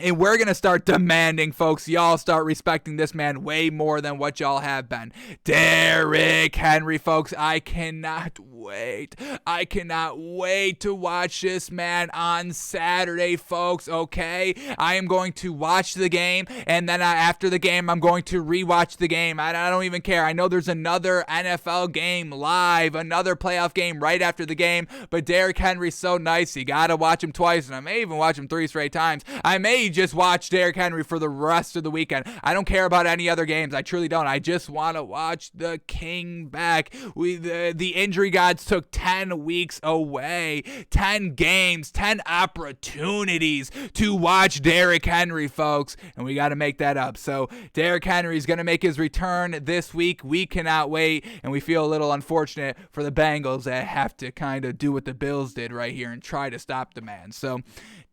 And we're going to start demanding, folks, y'all start respecting this man way more than what y'all have been. Derrick Henry, folks, I cannot wait. I cannot wait to watch this man on Saturday, folks, okay? I am going to watch the game, and then after the game, I'm going to rewatch the game. I don't even care. I know there's another NFL game live, another playoff game right after the game, but Derrick Henry's so nice, you got to watch him twice, and I may even watch him 3 straight times. I may just watch Derrick Henry for the rest of the weekend. I don't care about any other games. I truly don't. I just want to watch the king back. The injury gods took 10 weeks away, 10 games, 10 opportunities to watch Derrick Henry, folks, and we got to make that up. So Derrick Henry is going to make his return this week. We cannot wait, and we feel a little unfortunate for the Bangles that have to kind of do what the Bills did right here and try to stop the man. So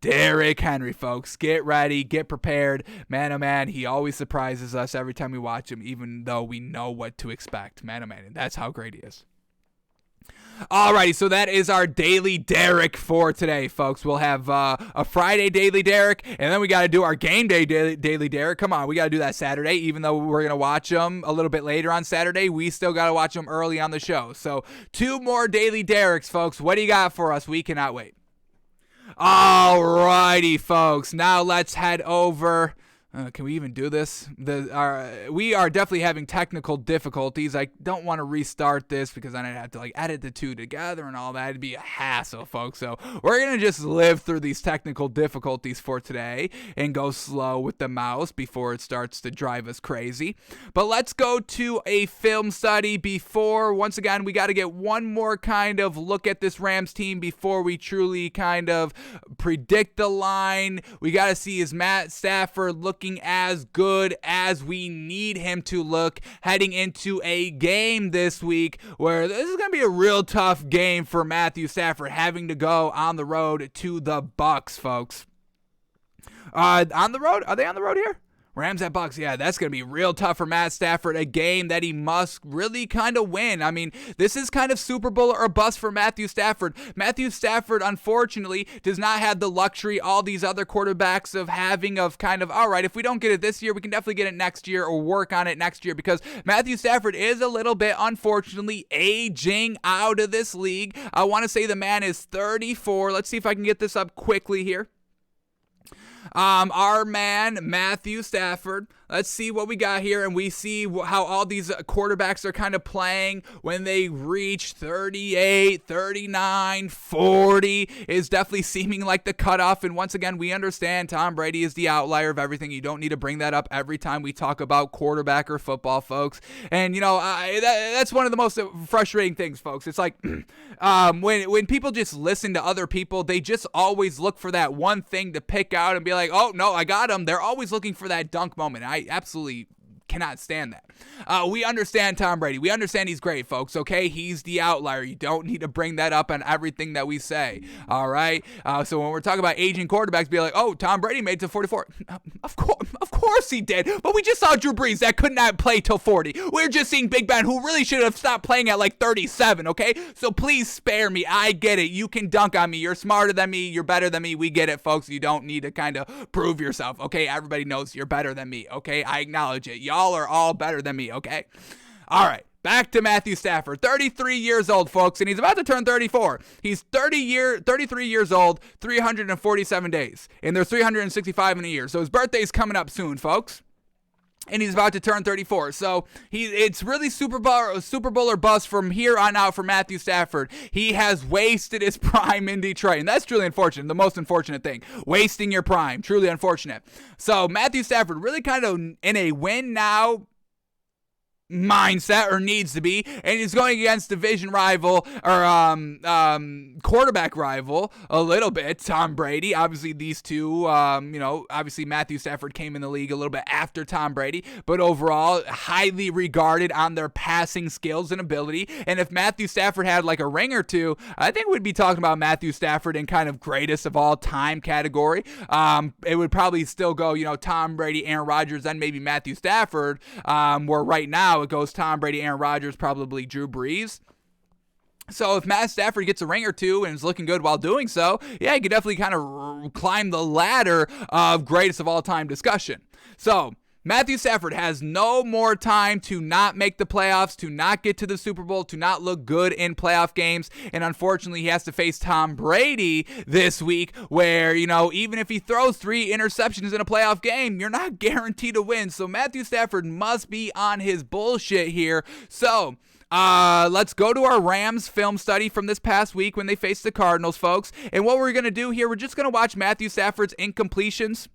Derrick Henry, folks, get ready, get prepared. Man, oh man, he always surprises us every time we watch him, even though we know what to expect. Man, oh man, and that's how great he is. Alrighty, so that is our Daily Derrick for today, folks. We'll have a Friday Daily Derrick, and then we got to do our game day Daily Derrick. Come on, we got to do that Saturday. Even though we're going to watch them a little bit later on Saturday, we still got to watch them early on the show. So 2 more Daily Derricks, folks. What do you got for us? We cannot wait. Alrighty, folks. Now let's head over. Can we even do this? We are definitely having technical difficulties. I don't want to restart this because then I'd have to edit the 2 together and all that. It'd be a hassle, folks. So we're going to just live through these technical difficulties for today and go slow with the mouse before it starts to drive us crazy. But let's go to a film study before, once again, we got to get one more kind of look at this Rams team before we truly kind of predict the line. We got to see, is Matt Stafford looking as good as we need him to look heading into a game this week where this is going to be a real tough game for Matthew Stafford, having to go on the road to the Bucks, folks. On the road? Are they on the road here? Rams at Bucks, yeah, that's going to be real tough for Matt Stafford, a game that he must really kind of win. I mean, this is kind of Super Bowl or bust for Matthew Stafford. Matthew Stafford, unfortunately, does not have the luxury all these other quarterbacks of having all right, if we don't get it this year, we can definitely get it next year or work on it next year, because Matthew Stafford is a little bit, unfortunately, aging out of this league. I want to say the man is 34. Let's see if I can get this up quickly here. Our man, Matthew Stafford. Let's see what we got here, and we see how all these quarterbacks are kind of playing when they reach 38, 39, 40 is definitely seeming like the cutoff. And once again, we understand Tom Brady is the outlier of everything. You don't need to bring that up every time we talk about quarterback or football, folks. And, that's one of the most frustrating things, folks. It's like when people just listen to other people, they just always look for that one thing to pick out and be like, oh, no, I got him. They're always looking for that dunk moment. I absolutely cannot stand that. We understand Tom Brady. We understand he's great, folks, okay? He's the outlier. You don't need to bring that up on everything that we say, all right? So when we're talking about aging quarterbacks, be like, oh, Tom Brady made it to 44. Of course he did. But we just saw Drew Brees that could not play till 40. We're just seeing Big Ben, who really should have stopped playing at like 37, okay? So please spare me. I get it. You can dunk on me. You're smarter than me. You're better than me. We get it, folks. You don't need to kind of prove yourself, okay? Everybody knows you're better than me, okay? I acknowledge it. Y'all are all better than me, okay? All right. Back to Matthew Stafford, 33 years old, folks, and he's about to turn 34. He's 33 years old, 347 days, and there's 365 in a year. So his birthday's coming up soon, folks. And he's about to turn 34. So it's really Super Bowl or bust from here on out for Matthew Stafford. He has wasted his prime in Detroit. And that's truly unfortunate. The most unfortunate thing. Wasting your prime. Truly unfortunate. So Matthew Stafford really kind of in a win now mindset, or needs to be, and he's going against division rival or quarterback rival a little bit, Tom Brady. Obviously these two, obviously Matthew Stafford came in the league a little bit after Tom Brady, but overall highly regarded on their passing skills and ability. And if Matthew Stafford had like a ring or two, I think we'd be talking about Matthew Stafford in kind of greatest of all time category. It would probably still go, Tom Brady, Aaron Rodgers, then maybe Matthew Stafford, where right now it goes Tom Brady, Aaron Rodgers, probably Drew Brees. So if Matt Stafford gets a ring or two and is looking good while doing so, yeah, he could definitely kind of climb the ladder of greatest of all time discussion. So Matthew Stafford has no more time to not make the playoffs, to not get to the Super Bowl, to not look good in playoff games. And unfortunately, he has to face Tom Brady this week where, even if he throws 3 interceptions in a playoff game, you're not guaranteed to win. So Matthew Stafford must be on his bullshit here. So let's go to our Rams film study from this past week when they faced the Cardinals, folks. And what we're going to do here, we're just going to watch Matthew Stafford's incompletions.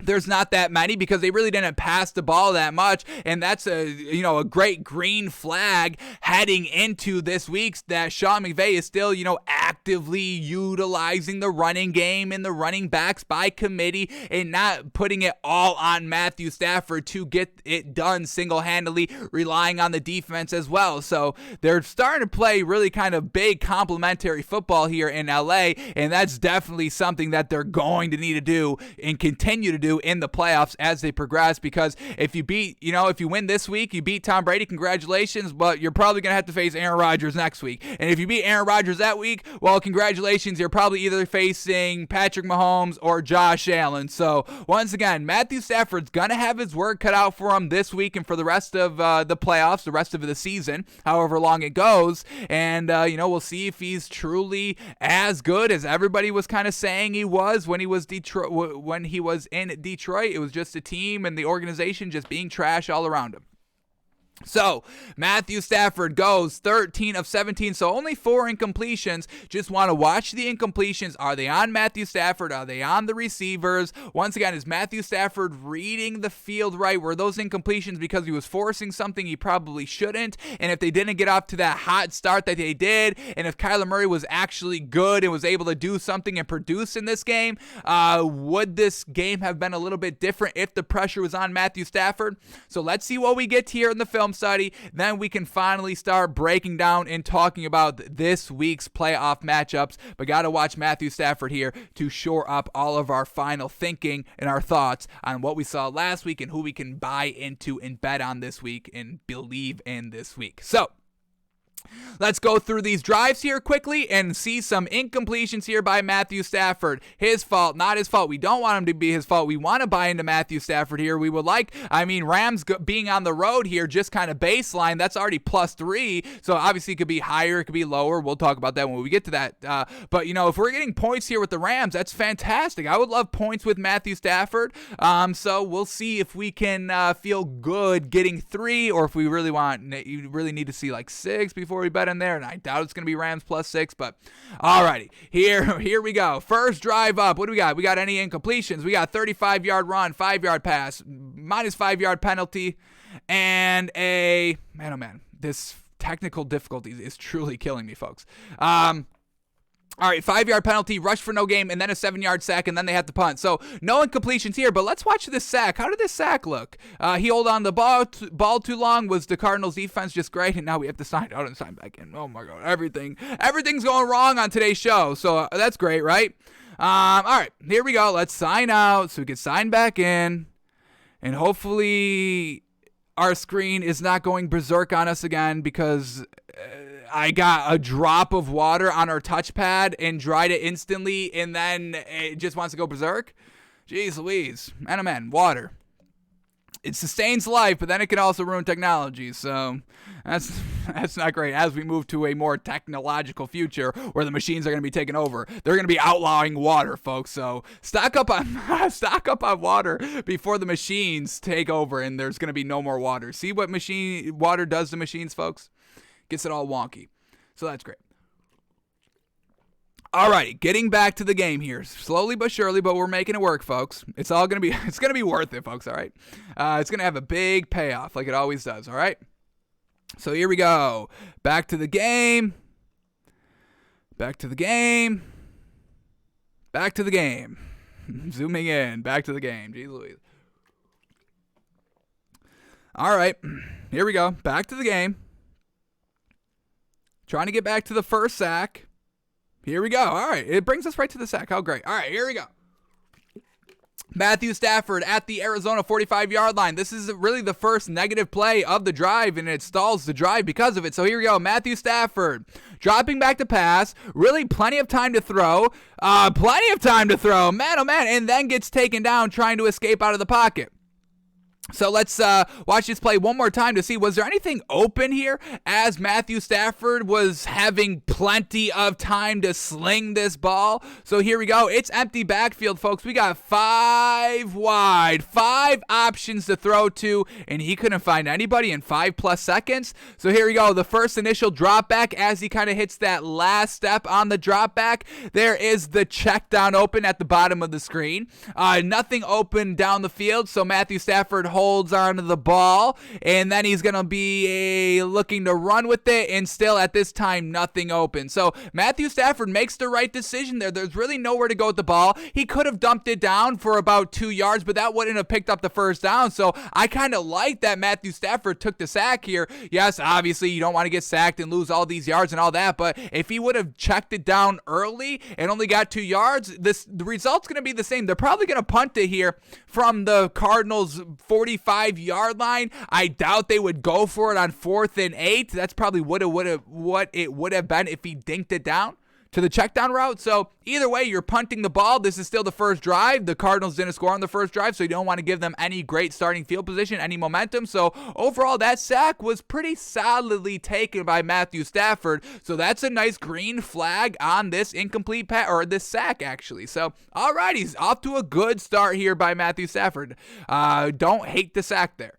There's not that many because they really didn't pass the ball that much, and that's a great green flag heading into this week's that Sean McVay is still actively utilizing the running game and the running backs by committee and not putting it all on Matthew Stafford to get it done single-handedly, relying on the defense as well. So they're starting to play really kind of big complementary football here in LA, and that's definitely something that they're going to need to do and continue to do in the playoffs as they progress, because if you win this week, you beat Tom Brady, congratulations, but you're probably going to have to face Aaron Rodgers next week. And if you beat Aaron Rodgers that week, well, congratulations, you're probably either facing Patrick Mahomes or Josh Allen. So once again, Matthew Stafford's going to have his work cut out for him this week and for the rest of the playoffs, the rest of the season, however long it goes. And, we'll see if he's truly as good as everybody was kind of saying he was when he was in Detroit. It was just a team and the organization just being trash all around him. So, Matthew Stafford goes 13 of 17, so only 4 incompletions. Just want to watch the incompletions. Are they on Matthew Stafford? Are they on the receivers? Once again, is Matthew Stafford reading the field right? Were those incompletions because he was forcing something he probably shouldn't? And if they didn't get off to that hot start that they did, and if Kyler Murray was actually good and was able to do something and produce in this game, would this game have been a little bit different if the pressure was on Matthew Stafford? So let's see what we get here in the film study. Then we can finally start breaking down and talking about this week's playoff matchups. But got to watch Matthew Stafford here to shore up all of our final thinking and our thoughts on what we saw last week and who we can buy into and bet on this week and believe in this week. So let's go through these drives here quickly and see some incompletions here by Matthew Stafford. His fault, not his fault. We don't want him to be his fault. We want to buy into Matthew Stafford here. We would Rams being on the road here, just kind of baseline, that's already +3. So obviously it could be higher, it could be lower. We'll talk about that when we get to that. But, if we're getting points here with the Rams, that's fantastic. I would love points with Matthew Stafford. So we'll see if we can feel good getting 3, or if we really need to see like 6 before we bet in there, and I doubt it's going to be Rams +6, but alrighty, here we go. First drive up, what do we got? We got any incompletions? We got 35-yard run, 5-yard pass, -5-yard penalty, and man, oh man, this technical difficulties is truly killing me, folks. All right, 5-yard penalty, rush for no gain, and then a 7-yard sack, and then they have to punt. So no incompletions here, but let's watch this sack. How did this sack look? He held on the ball too long. Was the Cardinals' defense just great? And now we have to sign out and sign back in. Oh, my God. Everything's going wrong on today's show, so that's great, right? All right, here we go. Let's sign out so we can sign back in, and hopefully our screen is not going berserk on us again because I got a drop of water on our touchpad and dried it instantly, and then it just wants to go berserk. Jeez Louise. Man, oh man, water. It sustains life, but then it can also ruin technology, so that's not great. As we move to a more technological future where the machines are going to be taking over, they're going to be outlawing water, folks. So stock up on water before the machines take over, and there's going to be no more water. See what water does to machines, folks? Gets it all wonky. So that's great. Alrighty, getting back to the game here. Slowly but surely, but we're making it work, folks. It's gonna be worth it, folks, alright? It's gonna have a big payoff like it always does, alright? So here we go. Back to the game. Zooming in. Back to the game. Jeez Louise. Alright, here we go. Back to the game. Trying to get back to the first sack. Here we go. All right. It brings us right to the sack. How great. All right. Here we go. Matthew Stafford at the Arizona 45-yard line. This is really the first negative play of the drive, and it stalls the drive because of it. So here we go. Matthew Stafford dropping back to pass. Really plenty of time to throw. Man, oh, man. And then gets taken down trying to escape out of the pocket. So let's watch this play one more time to see, was there anything open here as Matthew Stafford was having plenty of time to sling this ball? So here we go. It's empty backfield, folks. We got 5 wide, 5 options to throw to, and he couldn't find anybody in 5+ seconds. So here we go. The first initial drop back as he kind of hits that last step on the drop back. There is the check down open at the bottom of the screen. Nothing open down the field, so Matthew Stafford holds onto the ball, and then he's going to be looking to run with it, and still at this time nothing open. So Matthew Stafford makes the right decision there. There's really nowhere to go with the ball. He could have dumped it down for about 2 yards, but that wouldn't have picked up the first down. So I kind of like that Matthew Stafford took the sack here. Yes, obviously you don't want to get sacked and lose all these yards and all that, but if he would have checked it down early and only got 2 yards, the result's going to be the same. They're probably going to punt it here from the Cardinals' 45-yard line. I doubt they would go for it on 4th and 8. That's probably what it would have been if he dinked it down to the check down route. So either way, you're punting the ball. This is still the first drive. The Cardinals didn't score on the first drive, so you don't want to give them any great starting field position, any momentum. So overall, that sack was pretty solidly taken by Matthew Stafford. So that's a nice green flag on this incomplete pass, or this sack actually. So all right, he's off to a good start here by Matthew Stafford. Don't hate the sack there.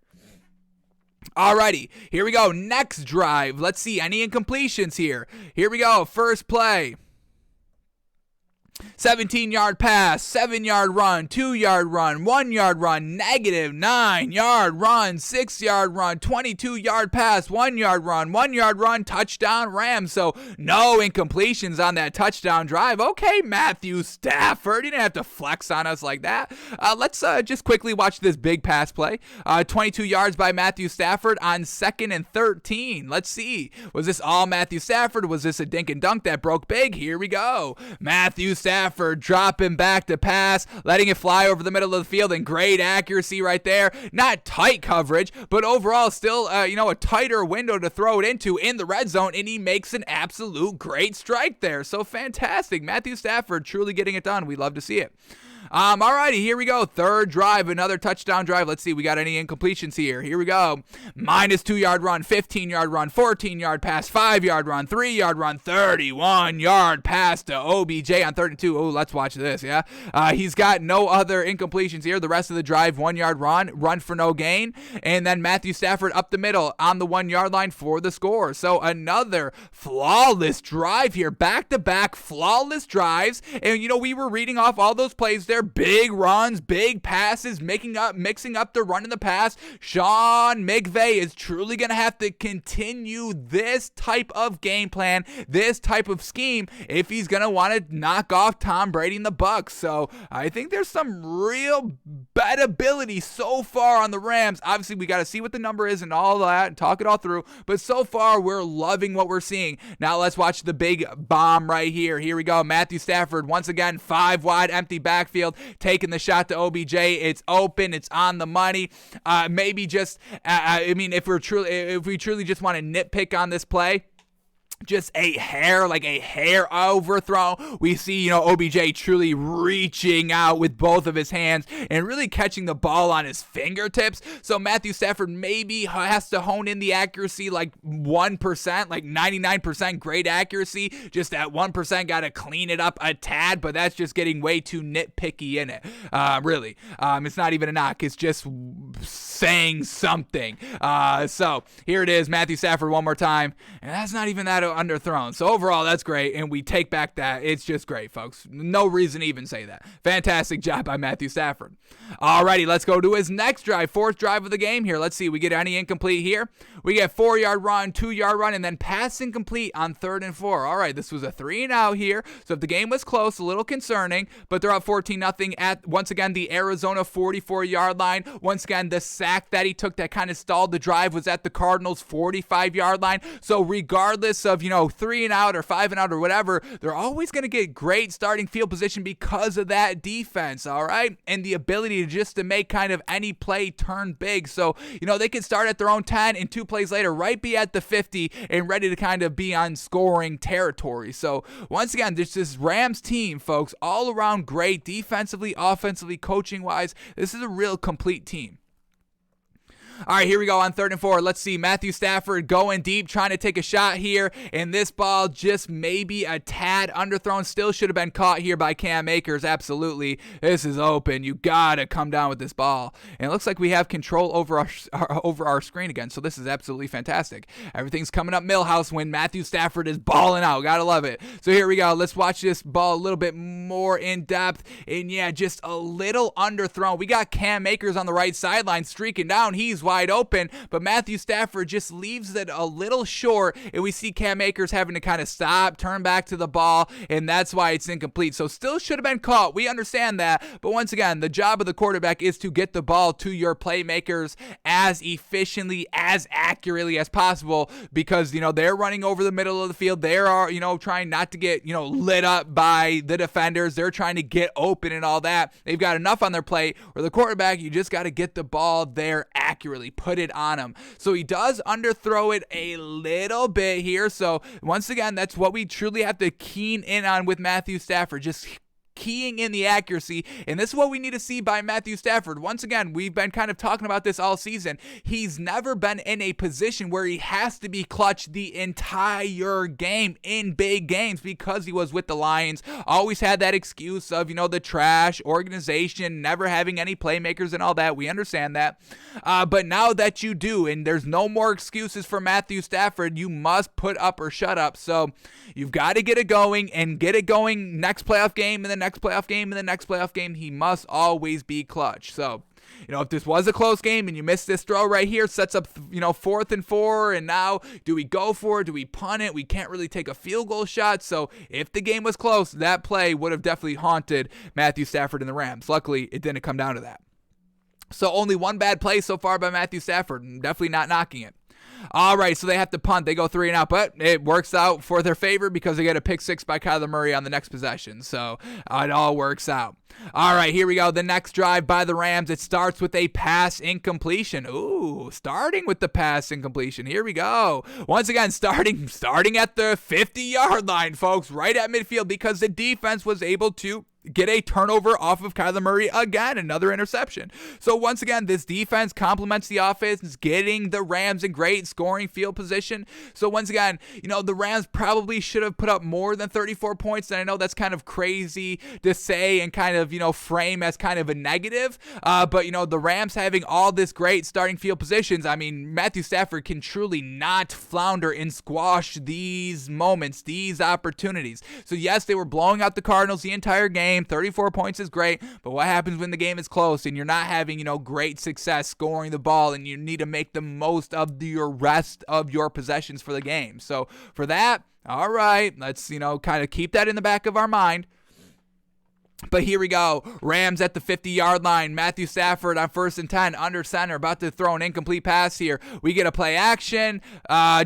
Alrighty, here we go. Next drive. Let's see any incompletions here. Here we go. First play. 17-yard pass, 7-yard run, 2-yard run, 1-yard run, negative 9-yard run, 6-yard run, 22-yard pass, 1-yard run, 1-yard run, touchdown Rams. So no incompletions on that touchdown drive. Okay, Matthew Stafford, you didn't have to flex on us like that. Let's just quickly watch this big pass play. 22 yards by Matthew Stafford on 2nd and 13. Let's see. Was this all Matthew Stafford? Was this a dink and dunk that broke big? Here we go. Matthew Stafford dropping back to pass, letting it fly over the middle of the field, and great accuracy right there. Not tight coverage, but overall still, a tighter window to throw it into in the red zone, and he makes an absolute great strike there. So fantastic. Matthew Stafford truly getting it done. We love to see it. Alrighty, here we go. Third drive, another touchdown drive. Let's see, we got any incompletions here. Here we go. Minus 2-yard run, 15-yard run, 14-yard pass, 5-yard run, 3-yard run, 31-yard pass to OBJ on 32. Oh, let's watch this, yeah? He's got no other incompletions here. The rest of the drive, 1-yard run for no gain. And then Matthew Stafford up the middle on the 1-yard line for the score. So another flawless drive here. Back-to-back flawless drives. And, we were reading off all those plays there. there, big runs, big passes, mixing up the run and the pass. Sean McVay is truly going to have to continue this type of game plan, this type of scheme, if he's going to want to knock off Tom Brady and the Bucks. So I think there's some real bettability so far on the Rams. Obviously, we got to see what the number is and all that and talk it all through. But so far, we're loving what we're seeing. Now let's watch the big bomb right here. Here we go. Matthew Stafford, once again, 5 wide, empty backfield, taking the shot to OBJ. It's open. It's on the money. Maybe just, if we truly just want to nitpick on this play, just a hair overthrow. We see, OBJ truly reaching out with both of his hands and really catching the ball on his fingertips. So Matthew Stafford maybe has to hone in the accuracy like 1%, like 99% great accuracy. Just that 1% got to clean it up a tad, but that's just getting way too nitpicky in it. Really. It's not even a knock. It's just saying something. So here it is, Matthew Stafford one more time. And that's not even that underthrown. So overall, that's great, and we take back that. It's just great, folks. No reason to even say that. Fantastic job by Matthew Stafford. Alrighty, let's go to his next drive, 4th drive of the game here. Let's see, we get any incomplete here. We get 4-yard run, 2-yard run, and then pass incomplete on 3rd and 4. All right, this was a 3-and-out here, so if the game was close, a little concerning, but they're up 14-0 at, once again, the Arizona 44-yard line. Once again, the sack that he took that kind of stalled the drive was at the Cardinals' 45-yard line. So regardless of 3-and-out or 5-and-out or whatever, they're always going to get great starting field position because of that defense, all right? And the ability to make kind of any play turn big. So, they can start at their own 10 and 2 plays later, right be at the 50 and ready to kind of be on scoring territory. So, once again, this Rams team, folks, all around great defensively, offensively, coaching-wise. This is a real complete team. All right, here we go on 3rd and 4. Let's see, Matthew Stafford going deep, trying to take a shot here, and this ball just maybe a tad underthrown. Still should have been caught here by Cam Akers, absolutely. This is open. You got to come down with this ball. And it looks like we have control over our screen again, so this is absolutely fantastic. Everything's coming up Millhouse when Matthew Stafford is balling out. Got to love it. So here we go. Let's watch this ball a little bit more in depth, and yeah, just a little underthrown. We got Cam Akers on the right sideline streaking down. He's wide open, but Matthew Stafford just leaves it a little short, and we see Cam Akers having to kind of stop, turn back to the ball, and that's why it's incomplete. So still should have been caught. We understand that, but once again, the job of the quarterback is to get the ball to your playmakers as efficiently, as accurately as possible, because, they're running over the middle of the field. They are, trying not to get, lit up by the defenders. They're trying to get open and all that. They've got enough on their plate where the quarterback, you just got to get the ball there accurately. Put it on him. So he does underthrow it a little bit here. So once again, that's what we truly have to keen in on with Matthew Stafford. Just keying in the accuracy, and this is what we need to see by Matthew Stafford. Once again, we've been kind of talking about this all season. He's never been in a position where he has to be clutch the entire game in big games because he was with the Lions. Always had that excuse of, the trash organization, never having any playmakers and all that. We understand that. But now that you do, and there's no more excuses for Matthew Stafford, you must put up or shut up. So you've got to get it going and get it going next playoff game and then next playoff game and the next playoff game. He must always be clutch. So, if this was a close game and you missed this throw right here, sets up, 4th and 4, and now do we go for it? Do we punt it? We can't really take a field goal shot. So if the game was close, that play would have definitely haunted Matthew Stafford and the Rams. Luckily, it didn't come down to that. So only one bad play so far by Matthew Stafford. Definitely not knocking it. All right, so they have to punt. They go 3-and-out, but it works out for their favor because they get a pick 6 by Kyler Murray on the next possession. So it all works out. All right, here we go. The next drive by the Rams, it starts with a pass incompletion. Ooh, starting with the pass incompletion. Here we go. Once again, starting at the 50-yard line, folks, right at midfield because the defense was able to get a turnover off of Kyler Murray again, another interception. So once again, this defense complements the offense, getting the Rams in great scoring field position. So once again, the Rams probably should have put up more than 34 points, and I know that's kind of crazy to say and kind of, frame as kind of a negative, but, the Rams having all this great starting field positions, I mean, Matthew Stafford can truly not flounder and squash these moments, these opportunities. So yes, they were blowing out the Cardinals the entire game. game. 34 points is great, but what happens when the game is close and you're not having, great success scoring the ball, and you need to make the most of your rest of your possessions for the game? So for that, all right, let's, kind of keep that in the back of our mind. But here we go. Rams at the 50-yard line. Matthew Stafford on 1st and 10, under center, about to throw an incomplete pass here. We get a play action,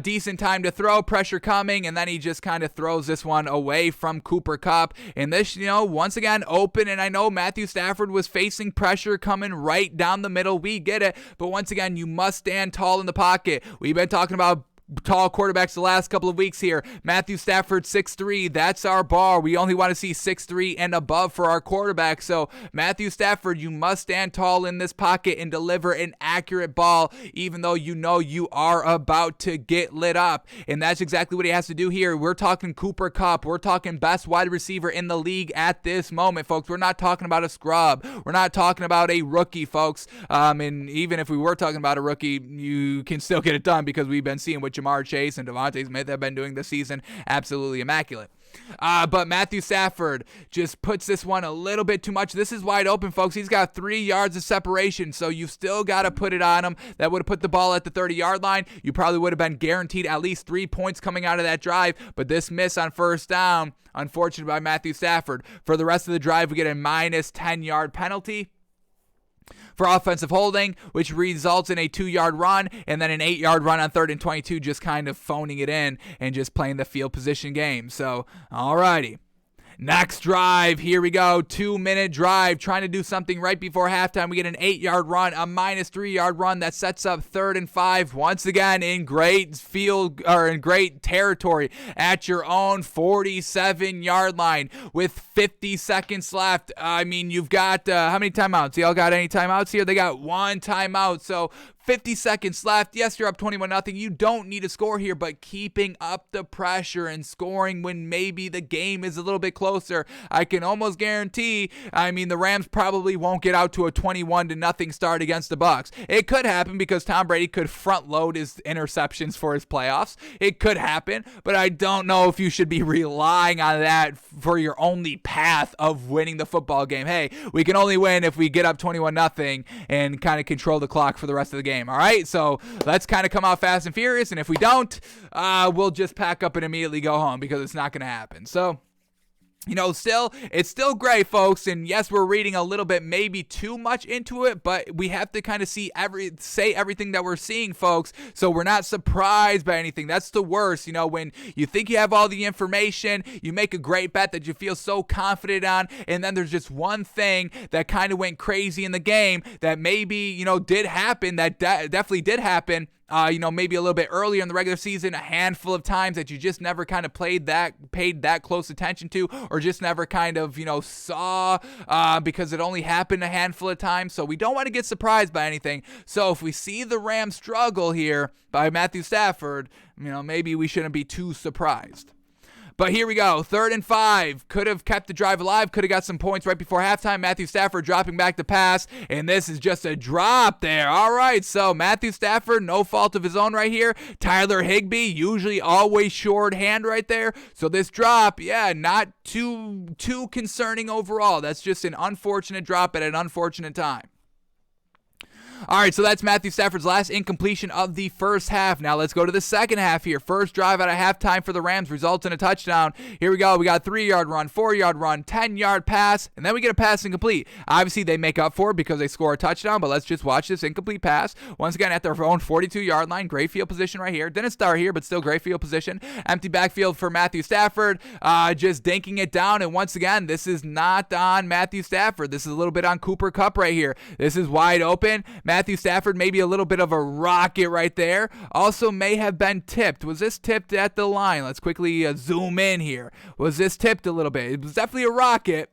decent time to throw, pressure coming, and then he just kind of throws this one away from Cooper Kupp. And this, once again, open, and I know Matthew Stafford was facing pressure coming right down the middle. We get it, but once again, you must stand tall in the pocket. We've been talking about tall quarterbacks the last couple of weeks here. Matthew Stafford, 6'3", that's our bar. We only want to see 6'3" and above for our quarterback. So Matthew Stafford, you must stand tall in this pocket and deliver an accurate ball, even though you are about to get lit up. And that's exactly what he has to do here. We're talking Cooper Kupp. We're talking best wide receiver in the league at this moment, folks. We're not talking about a scrub. We're not talking about a rookie, folks. And even if we were talking about a rookie, you can still get it done, because we've been seeing what Jamar Chase and Devontae Smith have been doing this season. Absolutely immaculate. But Matthew Stafford just puts this one a little bit too much. This is wide open, folks. He's got 3 yards of separation, so you've still got to put it on him. That would have put the ball at the 30-yard line. You probably would have been guaranteed at least 3 points coming out of that drive, but this miss on 1st down, unfortunate by Matthew Stafford. For the rest of the drive, we get a minus 10-yard penalty for offensive holding, which results in a 2-yard run and then an 8-yard run on 3rd and 22, just kind of phoning it in and just playing the field position game. So, alrighty. Next drive, here we go, 2-minute drive, trying to do something right before halftime. We get an 8-yard run, a minus 3-yard run that sets up 3rd and 5, once again in great territory at your own 47-yard line with 50 seconds left. I mean, you've got, how many timeouts? Y'all got any timeouts here? They got 1 timeout, so 50 seconds left. Yes, you're up 21-0. You don't need to score here, but keeping up the pressure and scoring when maybe the game is a little bit closer. I can almost guarantee, the Rams probably won't get out to a 21-0 start against the Bucs. It could happen because Tom Brady could front load his interceptions for his playoffs. It could happen, but I don't know if you should be relying on that for your only path of winning the football game. Hey, we can only win if we get up 21-0 and kind of control the clock for the rest of the game. All right, so let's kind of come out fast and furious, and if we don't, we'll just pack up and immediately go home, because it's not going to happen. So, it's still great, folks, and yes, we're reading a little bit, maybe too much into it, but we have to kind of say everything that we're seeing, folks, so we're not surprised by anything. That's the worst, when you think you have all the information, you make a great bet that you feel so confident on, and then there's just one thing that kind of went crazy in the game that maybe, did happen, that definitely did happen, maybe a little bit earlier in the regular season, a handful of times that you just never kind of paid that close attention to, or just never kind of, saw, because it only happened a handful of times. So we don't want to get surprised by anything. So if we see the Rams struggle here by Matthew Stafford, maybe we shouldn't be too surprised. But here we go, 3rd and 5. Could have kept the drive alive, could have got some points right before halftime. Matthew Stafford dropping back to pass, and this is just a drop there. All right, so Matthew Stafford, no fault of his own right here. Tyler Higbee, usually always shorthand right there. So this drop, not too concerning overall. That's just an unfortunate drop at an unfortunate time. All right, so that's Matthew Stafford's last incompletion of the first half. Now let's go to the second half here. First drive out of halftime for the Rams results in a touchdown. Here we go. We got a 3-yard run, 4-yard run, 10-yard pass, and then we get a pass incomplete. Obviously, they make up for it because they score a touchdown, but let's just watch this incomplete pass. Once again, at their own 42-yard line. Great field position right here. Didn't start here, but still great field position. Empty backfield for Matthew Stafford, just dinking it down, and once again, this is not on Matthew Stafford. This is a little bit on Cooper Kupp right here. This is wide open. Matthew Stafford, maybe a little bit of a rocket right there. Also may have been tipped. Was this tipped at the line? Let's quickly zoom in here. Was this tipped a little bit? It was definitely a rocket.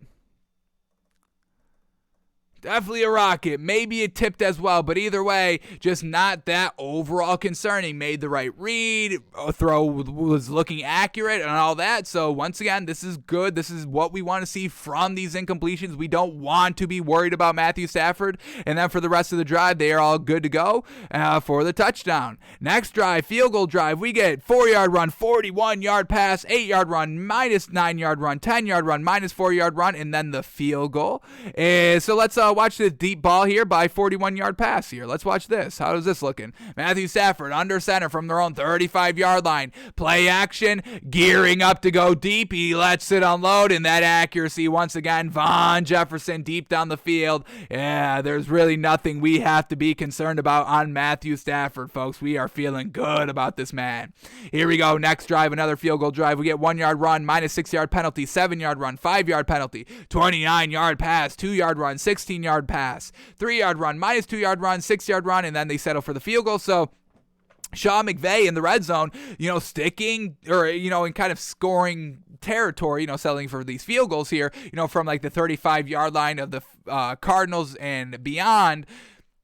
Definitely a rocket. Maybe it tipped as well, but either way, just not that overall concerning. Made the right read, throw was looking accurate and all that. So once again, this is good. This is what we want to see from these incompletions. We don't want to be worried about Matthew Stafford. And then for the rest of the drive, they are all good to go for the touchdown. Next drive, field goal drive, we get 4-yard run, 41-yard pass, 8-yard run, minus 9-yard run, 10-yard run, minus 4-yard run, and then the field goal. So let's watch this deep ball here by 41-yard pass here. Let's watch this. How is this looking? Matthew Stafford under center from their own 35-yard line. Play action, gearing up to go deep. He lets it unload, and that accuracy once again. Von Jefferson deep down the field. Yeah, there's really nothing we have to be concerned about on Matthew Stafford, folks. We are feeling good about this man. Here we go. Next drive, another field goal drive. We get 1-yard run, minus 6-yard penalty, 7-yard run, 5-yard penalty, 29-yard pass, 2-yard run, 16-yard pass, 3-yard run, minus 2-yard run, 6-yard run, and then they settle for the field goal. So Sean McVay in the red zone, sticking or, in kind of scoring territory, settling for these field goals here, from like the 35-yard line of the Cardinals and beyond.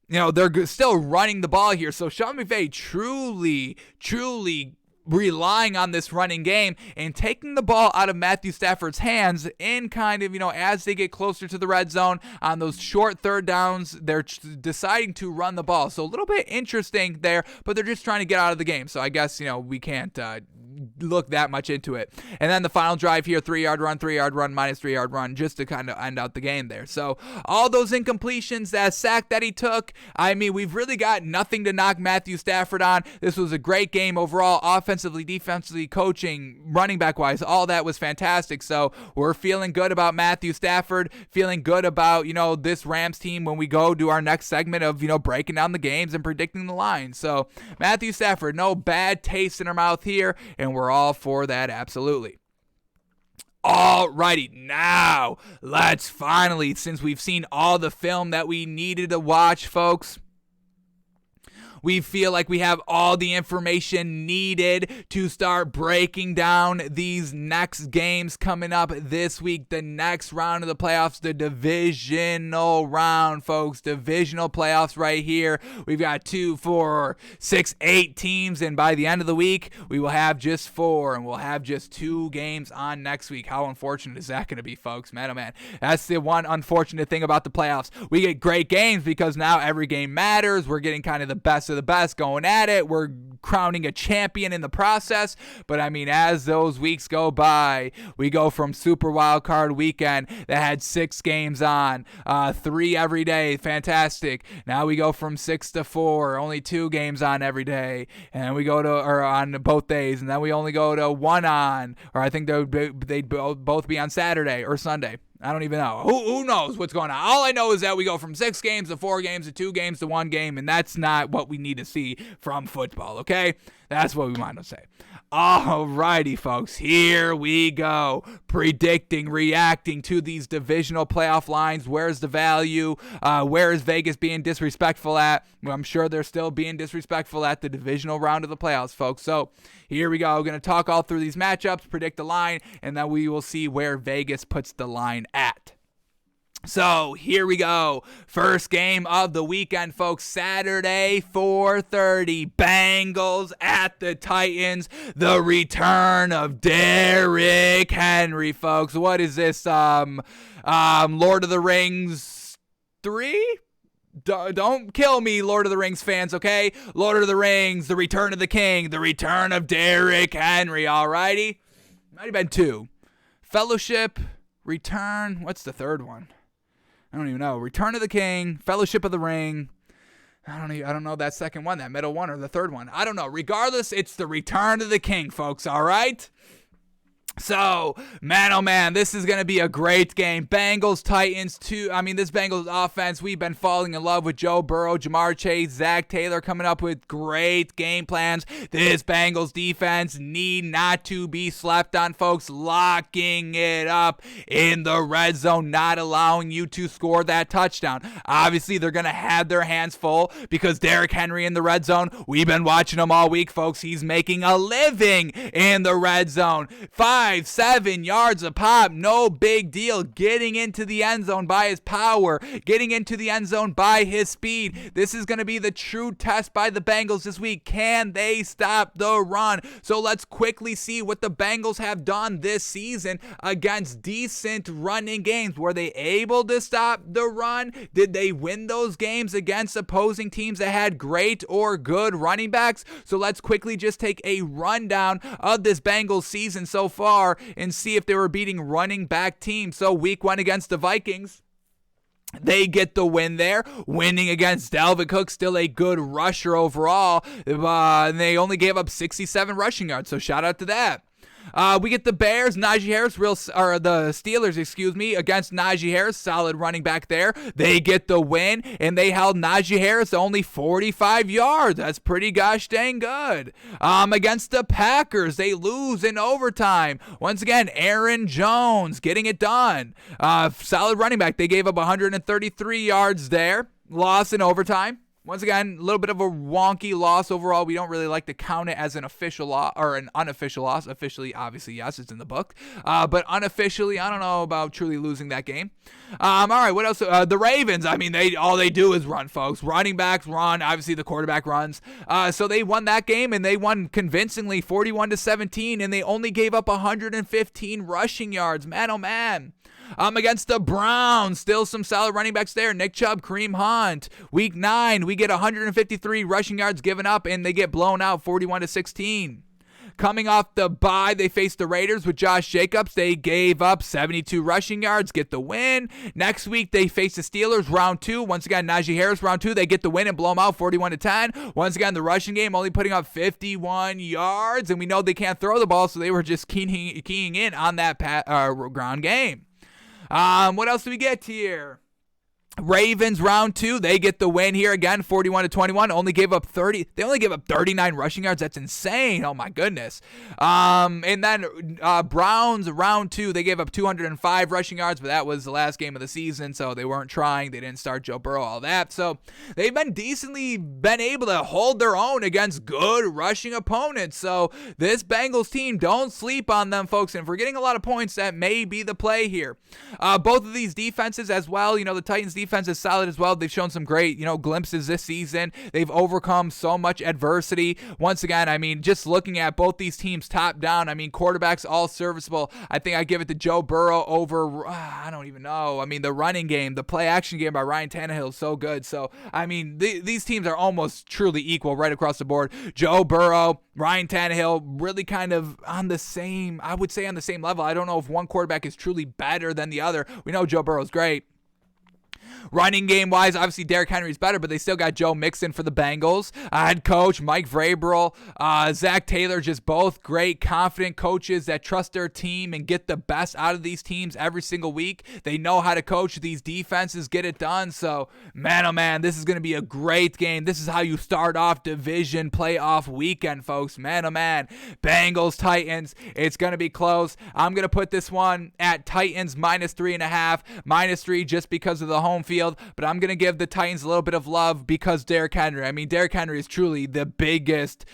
They're still running the ball here. So Sean McVay truly relying on this running game and taking the ball out of Matthew Stafford's hands in kind of, as they get closer to the red zone on those short third downs, they're deciding to run the ball. So a little bit interesting there, but they're just trying to get out of the game. So I guess, we can't look that much into it. And then the final drive here, 3-yard run, minus 3-yard run, just to kind of end out the game there. So all those incompletions, that sack that he took, I mean, we've really got nothing to knock Matthew Stafford on. This was a great game overall, offensively, defensively, coaching, running back wise, all that was fantastic. So we're feeling good about Matthew Stafford, feeling good about, this Rams team when we go to our next segment of, breaking down the games and predicting the lines. So Matthew Stafford, no bad taste in our mouth here, and we're all for that, absolutely. Alrighty, now let's finally, since we've seen all the film that we needed to watch, folks, we feel like we have all the information needed to start breaking down these next games coming up this week. The next round of the playoffs, the divisional round, folks. Divisional playoffs right here. We've got 2, 4, 6, 8 teams, and by the end of the week, we will have just 4, and we'll have just 2 games on next week. How unfortunate is that going to be, folks? Man, oh man. That's the one unfortunate thing about the playoffs. We get great games because now every game matters. We're getting kind of the best of the best going at it. We're crowning a champion in the process. But I mean, as those weeks go by, we go from Super Wild Card Weekend that had 6 games on, 3 every day, fantastic. Now we go from 6 to 4, only 2 games on every day, and we go to on both days, and then we only go to 1 on, or I think they'd both be on Saturday or Sunday. I don't even know. Who knows what's going on? All I know is that we go from 6 games to 4 games to 2 games to 1 game, and that's not what we need to see from football, okay? That's what we want to say. Alrighty, folks, here we go. Predicting, reacting to these divisional playoff lines. Where's the value? Where is Vegas being disrespectful at? Well, I'm sure they're still being disrespectful at the divisional round of the playoffs, folks. So here we go. We're going to talk all through these matchups, predict the line, and then we will see where Vegas puts the line at. So here we go. First game of the weekend, folks. Saturday, 4:30. Bengals at the Titans. The return of Derrick Henry, folks. What is this? Lord of the Rings 3? Don't kill me, Lord of the Rings fans, okay? Lord of the Rings, the return of the king, the return of Derrick Henry, alrighty? Might have been 2. Fellowship, return, what's the third one? I don't even know. Return of the King, Fellowship of the Ring. I don't know that second one, that middle one, or the third one. I don't know. Regardless, it's the Return of the King, folks, all right? So, man, oh man, this is going to be a great game. Bengals, Titans, this Bengals offense, we've been falling in love with Joe Burrow, Jamar Chase, Zach Taylor coming up with great game plans. This Bengals defense need not to be slept on, folks. Locking it up in the red zone, not allowing you to score that touchdown. Obviously, they're going to have their hands full because Derrick Henry in the red zone, we've been watching him all week, folks. He's making a living in the red zone. 5 5-7 yards a pop, no big deal. Getting into the end zone by his power, getting into the end zone by his speed. This is going to be the true test by the Bengals this week. Can they stop the run? So let's quickly see what the Bengals have done this season against decent running games. Were they able to stop the run? Did they win those games against opposing teams that had great or good running backs? So let's quickly just take a rundown of this Bengals season so far and see if they were beating running back teams. So week 1 against the Vikings, they get the win there, winning against Dalvin Cook, still a good rusher overall. They only gave up 67 rushing yards, so shout out to that. We get the Bears, Najee Harris, the Steelers, against Najee Harris, solid running back there. They get the win, and they held Najee Harris to only 45 yards. That's pretty gosh dang good. Against the Packers, they lose in overtime. Once again, Aaron Jones getting it done. Solid running back. They gave up 133 yards there. Loss in overtime. Once again, a little bit of a wonky loss overall. We don't really like to count it as an official loss or an unofficial loss. Officially, obviously, yes, it's in the book. But unofficially, I don't know about truly losing that game. All right, what else? The Ravens, all they do is run, folks. Running backs run. Obviously, the quarterback runs. So they won that game, and they won convincingly 41-17, and they only gave up 115 rushing yards. Man, oh, man. Against the Browns, still some solid running backs there. Nick Chubb, Kareem Hunt. Week 9, we get 153 rushing yards given up, and they get blown out 41-16. Coming off the bye, they faced the Raiders with Josh Jacobs. They gave up 72 rushing yards, get the win. Next week, they face the Steelers, round 2. Once again, Najee Harris, round 2. They get the win and blow them out 41-10. Once again, the rushing game only putting up 51 yards, and we know they can't throw the ball, so they were just keying in on that ground game. What else do we get here? Ravens round 2, they get the win here again, 41-21. They only gave up 39 rushing yards. That's insane. Oh my goodness. And then Browns round 2, they gave up 205 rushing yards, but that was the last game of the season, so they weren't trying. They didn't start Joe Burrow, all that. So they've been able to hold their own against good rushing opponents. So this Bengals team, don't sleep on them, folks. And if we're getting a lot of points, that may be the play here. Both of these defenses as well, the Titans defense is solid as well. They've shown some great, glimpses this season. They've overcome so much adversity. Once again, just looking at both these teams top down, quarterbacks all serviceable. I think I give it to Joe Burrow over, I don't even know. The running game, the play action game by Ryan Tannehill is so good. So, these teams are almost truly equal right across the board. Joe Burrow, Ryan Tannehill, really kind of on the same level. I don't know if one quarterback is truly better than the other. We know Joe Burrow's great. Running game wise, obviously Derrick Henry's better, but they still got Joe Mixon for the Bengals. Head coach Mike Vrabel, Zach Taylor, just both great, confident coaches that trust their team and get the best out of these teams every single week. They know how to coach these defenses, get it done. So, man, oh man, this is going to be a great game. This is how you start off division playoff weekend, folks. Man, oh man, Bengals, Titans, it's going to be close. I'm going to put this one at Titans -3.5, -3 just because of the home field, but I'm going to give the Titans a little bit of love because Derrick Henry. Derrick Henry is truly the biggest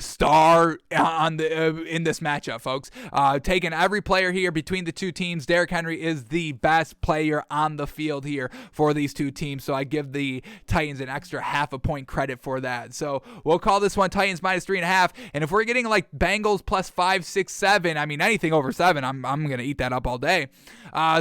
star on in this matchup, folks. Taking every player here between the two teams, Derrick Henry is the best player on the field here for these two teams, so I give the Titans an extra half a point credit for that. So we'll call this one Titans -3.5, and if we're getting like Bengals +5, 6, 7, anything over 7, I'm going to eat that up all day.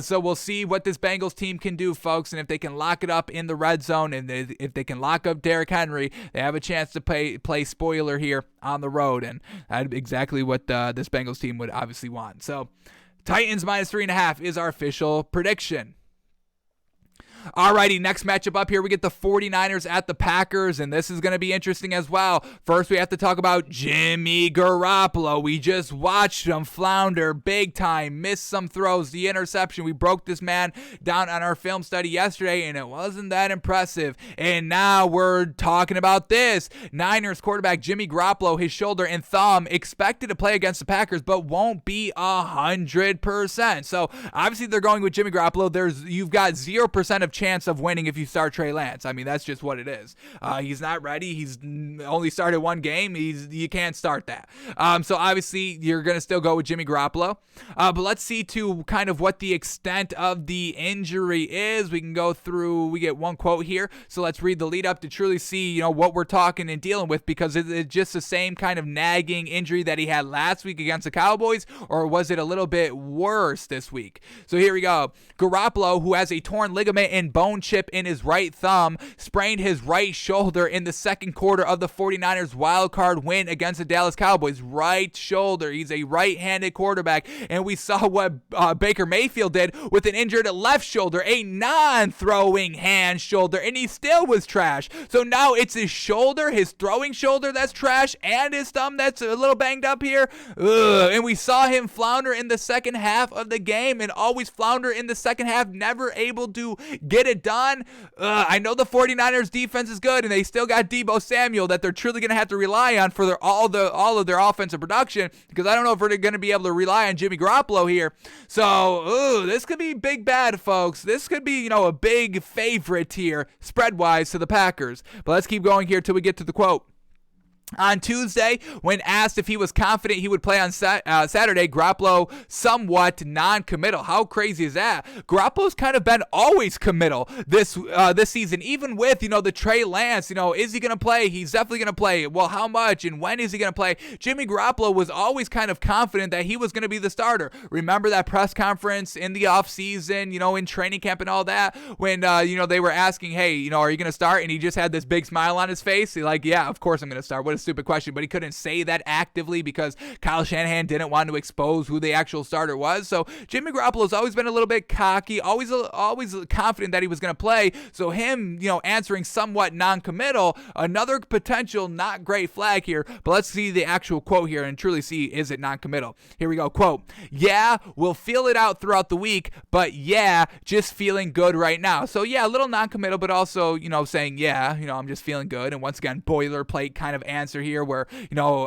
So we'll see what this Bengals team can do, folks, and if they can lock it up in the red zone and if they can lock up Derrick Henry, they have a chance to play spoiler here on the road, and that's exactly what this Bengals team would obviously want. So Titans -3.5 is our official prediction. Alrighty, next matchup up here, we get the 49ers at the Packers, and this is going to be interesting as well. First, we have to talk about Jimmy Garoppolo. We just watched him flounder big time, missed some throws, the interception. We broke this man down on our film study yesterday, and it wasn't that impressive. And now we're talking about this. Niners quarterback Jimmy Garoppolo, his shoulder and thumb, expected to play against the Packers, but won't be 100%. So, obviously, they're going with Jimmy Garoppolo. You've got 0% of chance of winning if you start Trey Lance. I mean, that's just what it is. He's not ready. He's only started one game. You can't start that. So obviously you're going to still go with Jimmy Garoppolo. But let's see to kind of what the extent of the injury is. We can go through, we get one quote here. So let's read the lead up to truly see, what we're talking and dealing with, because it's just the same kind of nagging injury that he had last week against the Cowboys, or was it a little bit worse this week? So here we go. Garoppolo, who has a torn ligament and bone chip in his right thumb, sprained his right shoulder in the second quarter of the 49ers wild card win against the Dallas Cowboys. Right shoulder. He's a right-handed quarterback, and we saw what Baker Mayfield did with an injured left shoulder, a non-throwing hand shoulder, and he still was trash. So now it's his shoulder, his throwing shoulder that's trash, and his thumb that's a little banged up here. And we saw him flounder in the second half of the game, and always flounder in the second half, never able to get it done. I know the 49ers defense is good, and they still got Deebo Samuel that they're truly going to have to rely on for all of their offensive production, because I don't know if we're going to be able to rely on Jimmy Garoppolo here. So, this could be big bad, folks. This could be, a big favorite here, spread-wise, to the Packers. But let's keep going here till we get to the quote. On Tuesday, when asked if he was confident he would play on Saturday, Garoppolo somewhat non-committal. How crazy is that? Garoppolo's kind of been always committal this season, even with, the Trey Lance. Is he going to play? He's definitely going to play. Well, how much and when is he going to play? Jimmy Garoppolo was always kind of confident that he was going to be the starter. Remember that press conference in the offseason, in training camp and all that, when, they were asking, hey, are you going to start? And he just had this big smile on his face. He's like, yeah, of course I'm going to start. What a stupid question, but he couldn't say that actively because Kyle Shanahan didn't want to expose who the actual starter was. So Jimmy Garoppolo's always been a little bit cocky, always confident that he was going to play. So him, answering somewhat non-committal, another potential not great flag here. But let's see the actual quote here and truly see, is it non-committal? Here we go. Quote, yeah, we'll feel it out throughout the week, but yeah, just feeling good right now. So yeah, a little non-committal, but also, saying, yeah, I'm just feeling good. And once again, boilerplate kind of answer here where,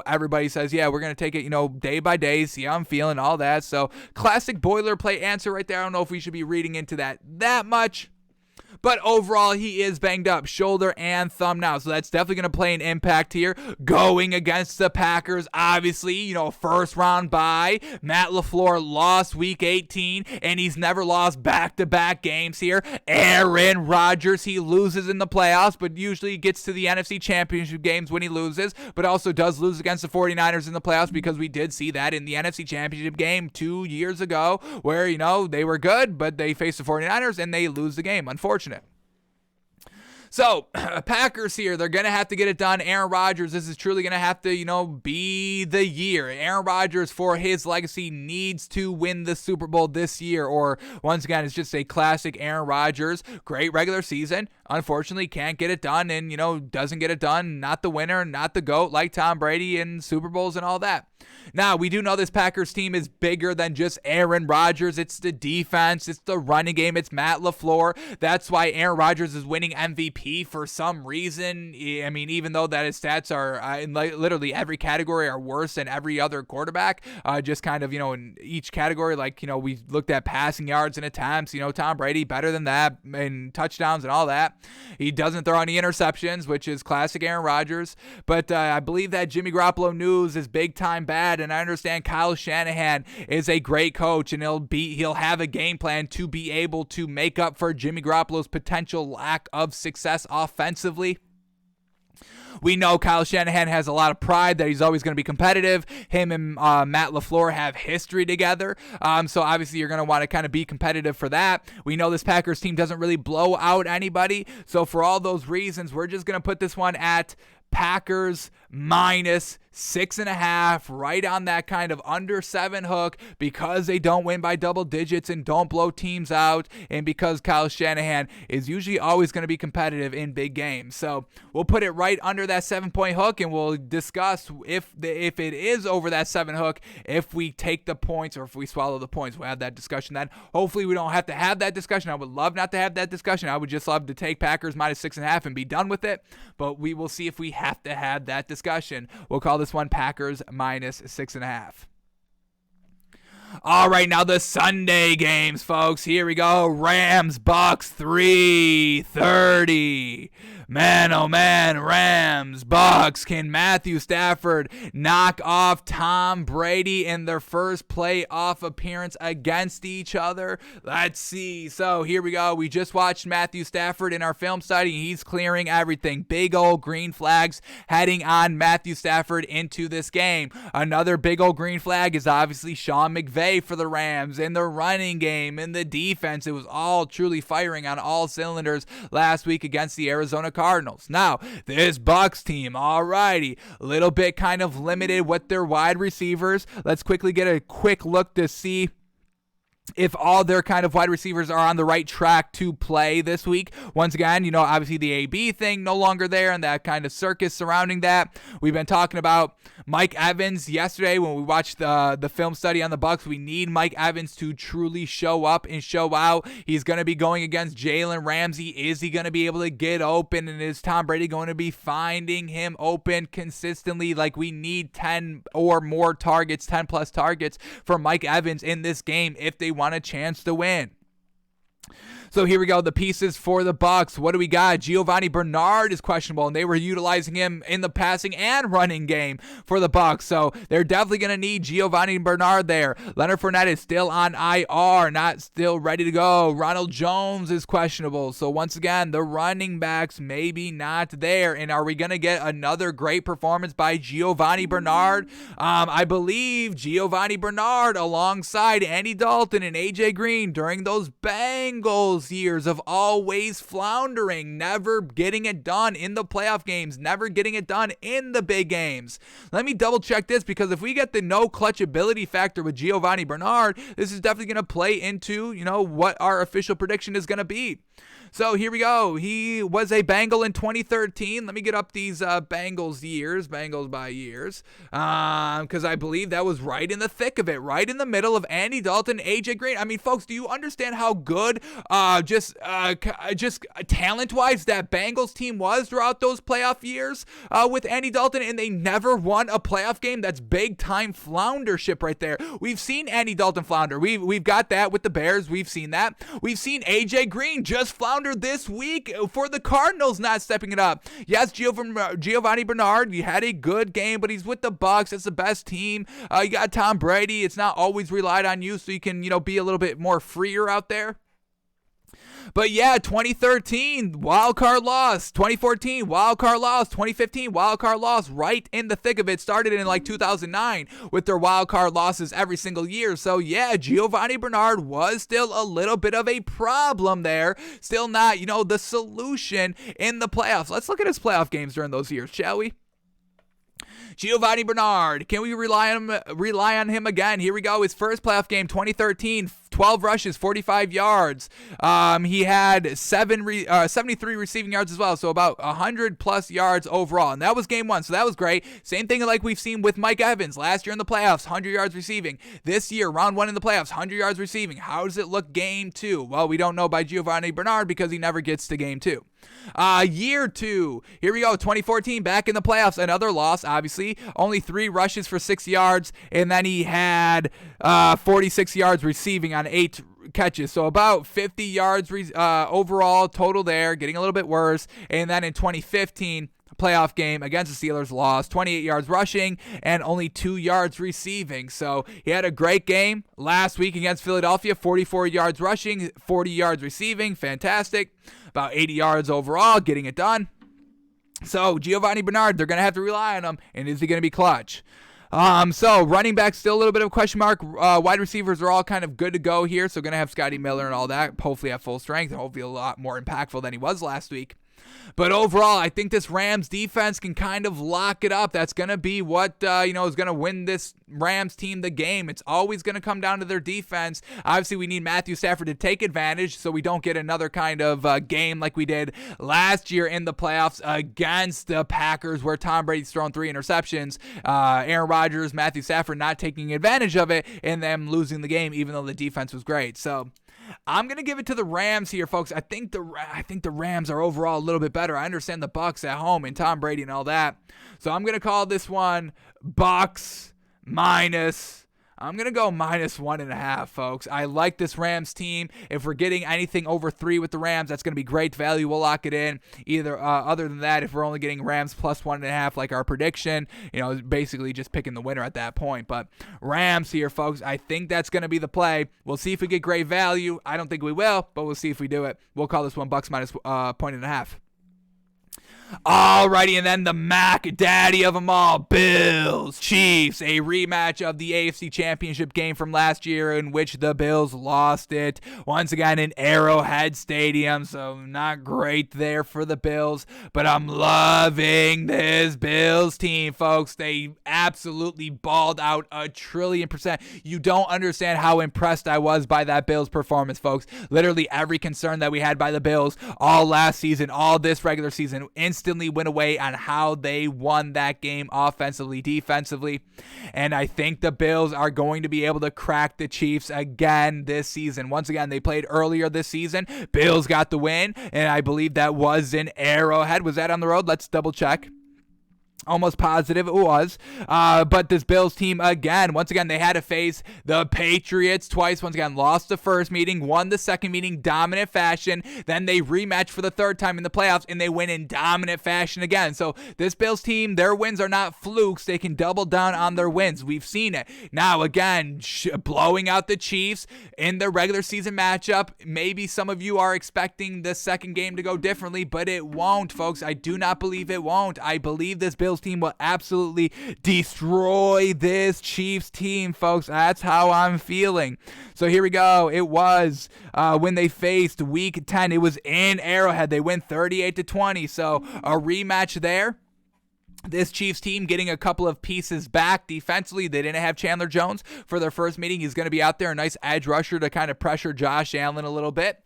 everybody says, yeah, we're going to take it, day by day, see how I'm feeling, all that. So classic boilerplate answer right there. I don't know if we should be reading into that much. But overall, he is banged up, shoulder and thumb now. So that's definitely going to play an impact here. Going against the Packers, obviously, first round bye. Matt LaFleur lost week 18, and he's never lost back-to-back games here. Aaron Rodgers, he loses in the playoffs, but usually gets to the NFC Championship games when he loses, but also does lose against the 49ers in the playoffs, because we did see that in the NFC Championship game 2 years ago where, they were good, but they faced the 49ers and they lose the game, unfortunately. So, Packers here, they're going to have to get it done. Aaron Rodgers, this is truly going to have to, be the year. Aaron Rodgers, for his legacy, needs to win the Super Bowl this year. Or, once again, it's just a classic Aaron Rodgers. Great regular season. Unfortunately, can't get it done and, doesn't get it done. Not the winner, not the GOAT like Tom Brady in Super Bowls and all that. Now, we do know this Packers team is bigger than just Aaron Rodgers. It's the defense. It's the running game. It's Matt LaFleur. That's why Aaron Rodgers is winning MVP for some reason. I mean, even though that his stats are in literally every category are worse than every other quarterback, just kind of, in each category, like, we looked at passing yards and attempts, Tom Brady better than that, and touchdowns and all that. He doesn't throw any interceptions, which is classic Aaron Rodgers. But I believe that Jimmy Garoppolo news is big time bad, and I understand Kyle Shanahan is a great coach, and he'll have a game plan to be able to make up for Jimmy Garoppolo's potential lack of success offensively. We know Kyle Shanahan has a lot of pride that he's always going to be competitive. Him and Matt LaFleur have history together. So obviously you're going to want to kind of be competitive for that. We know this Packers team doesn't really blow out anybody. So for all those reasons, we're just going to put this one at Packers minus 6.5, right on that kind of under 7 hook, because they don't win by double digits and don't blow teams out, and because Kyle Shanahan is usually always going to be competitive in big games. So we'll put it right under that 7-point hook, and we'll discuss if it is over that 7 hook, if we take the points or if we swallow the points. We'll have that discussion then. Hopefully we don't have to have that discussion. I would love not to have that discussion. I would just love to take Packers minus 6.5 and be done with it, but we will see if we have to have that discussion. We'll call this one Packers minus 6.5. All right, now the Sunday games, folks. Here we go. Rams, Bucks, 3:30. Man, oh man, Rams, Bucks. Can Matthew Stafford knock off Tom Brady in their first playoff appearance against each other? Let's see. So here we go. We just watched Matthew Stafford in our film study. He's clearing everything. Big old green flags heading on Matthew Stafford into this game. Another big old green flag is obviously Sean McVay for the Rams in the running game, in the defense. It was all truly firing on all cylinders last week against the Arizona Cardinals. Now, this Bucks team, alrighty, a little bit kind of limited with their wide receivers. Let's quickly get a quick look to see if all their kind of wide receivers are on the right track to play this week. Once again, obviously the AB thing no longer there and that kind of circus surrounding that. We've been talking about Mike Evans yesterday when we watched the film study on the Bucks. We need Mike Evans to truly show up and show out. He's going to be going against Jalen Ramsey. Is he going to be able to get open? And is Tom Brady going to be finding him open consistently? Like, we need 10 or more targets, 10 plus targets for Mike Evans in this game if they want a chance to win. So here we go, the pieces for the Bucks. What do we got? Giovanni Bernard is questionable, and they were utilizing him in the passing and running game for the Bucks. So they're definitely going to need Giovanni Bernard there. Leonard Fournette is still on IR, not still ready to go. Ronald Jones is questionable. So once again, the running backs maybe not there. And are we going to get another great performance by Giovanni Bernard? I believe Giovanni Bernard alongside Andy Dalton and AJ Green during those Bangles years of always floundering, never getting it done in the playoff games, never getting it done in the big games. Let me double check this, because if we get the no clutch ability factor with Giovanni Bernard, this is definitely going to play into, what our official prediction is going to be. So here we go. He was a Bengal in 2013. Let me get up these Bangles by years, because I believe that was right in the thick of it, right in the middle of Andy Dalton, AJ Green. I mean, folks, do you understand how good, just talent-wise, that Bengals team was throughout those playoff years with Andy Dalton, and they never won a playoff game? That's big-time floundership right there. We've seen Andy Dalton flounder. We've got that with the Bears. We've seen that. We've seen AJ Green just flounder this week for the Cardinals, not stepping it up. Yes, Giovanni Bernard, you had a good game, but he's with the Bucks. It's the best team. You got Tom Brady. It's not always relied on you, so you can, be a little bit more freer out there. But yeah, 2013, wild card loss. 2014, wild card loss. 2015, wild card loss. Right in the thick of it. Started in 2009 with their wild card losses every single year. So yeah, Giovanni Bernard was still a little bit of a problem there. Still not, the solution in the playoffs. Let's look at his playoff games during those years, shall we? Giovanni Bernard, can we rely on him again? Here we go. His first playoff game, 2013, 12 rushes, 45 yards. He had 73 receiving yards as well, so about 100 plus yards overall. And that was game one, so that was great. Same thing like we've seen with Mike Evans last year in the playoffs, 100 yards receiving. This year, round one in the playoffs, 100 yards receiving. How does it look game two? Well, we don't know by Giovanni Bernard because he never gets to game two. Year two, here we go, 2014, back in the playoffs, another loss, obviously, only 3 rushes for 6 yards, and then he had 46 yards receiving on 8 catches, so about 50 yards overall total there, getting a little bit worse. And then in 2015, playoff game against the Steelers, lost 28 yards rushing and only 2 yards receiving. So he had a great game last week against Philadelphia, 44 yards rushing, 40 yards receiving, fantastic, about 80 yards overall, getting it done. So Giovanni Bernard, they're going to have to rely on him, and is he going to be clutch? So running back, still a little bit of a question mark. Wide receivers are all kind of good to go here, so going to have Scotty Miller and all that, hopefully at full strength, and hopefully a lot more impactful than he was last week. But overall, I think this Rams defense can kind of lock it up. That's going to be what, is going to win this Rams team the game. It's always going to come down to their defense. Obviously, we need Matthew Stafford to take advantage so we don't get another kind of game like we did last year in the playoffs against the Packers where Tom Brady's thrown 3 interceptions. Aaron Rodgers, Matthew Stafford not taking advantage of it, and them losing the game even though the defense was great. So I'm going to give it to the Rams here, folks. I think the Rams are overall a little bit better. I understand the Bucs at home and Tom Brady and all that. So I'm going to call this one Bucs minus, I'm going to go -1.5, folks. I like this Rams team. If we're getting anything over 3 with the Rams, that's going to be great value. We'll lock it in. Either other than that, if we're only getting Rams +1.5 like our prediction, basically just picking the winner at that point. But Rams here, folks. I think that's going to be the play. We'll see if we get great value. I don't think we will, but we'll see if we do it. We'll call this one Bucks -1.5. Alrighty, and then the Mac Daddy of them all, Bills Chiefs, a rematch of the AFC Championship game from last year in which the Bills lost it. Once again in Arrowhead Stadium, so not great there for the Bills, but I'm loving this Bills team, folks. They absolutely balled out 1,000,000,000%. You don't understand how impressed I was by that Bills performance, folks. Literally every concern that we had by the Bills all last season, all this regular season, instantly went away on how they won that game offensively, defensively. And I think the Bills are going to be able to crack the Chiefs again this season. Once again, they played earlier this season. Bills got the win, and I believe that was in Arrowhead. Was that on the road? Let's double check. Almost positive it was. But this Bills team, once again, they had to face the Patriots twice. Once again, lost the first meeting, won the second meeting, dominant fashion. Then they rematched for the third time in the playoffs, and they win in dominant fashion again. So this Bills team, their wins are not flukes. They can double down on their wins. We've seen it. Now, again, blowing out the Chiefs in the regular season matchup. Maybe some of you are expecting the second game to go differently, but it won't, folks. I do not believe it won't. I believe this Bills team will absolutely destroy this Chiefs team, folks. That's how I'm feeling. So here we go. It was when they faced Week 10. It was in Arrowhead. They win 38-20. So a rematch there. This Chiefs team getting a couple of pieces back defensively. They didn't have Chandler Jones for their first meeting. He's going to be out there, a nice edge rusher to kind of pressure Josh Allen a little bit.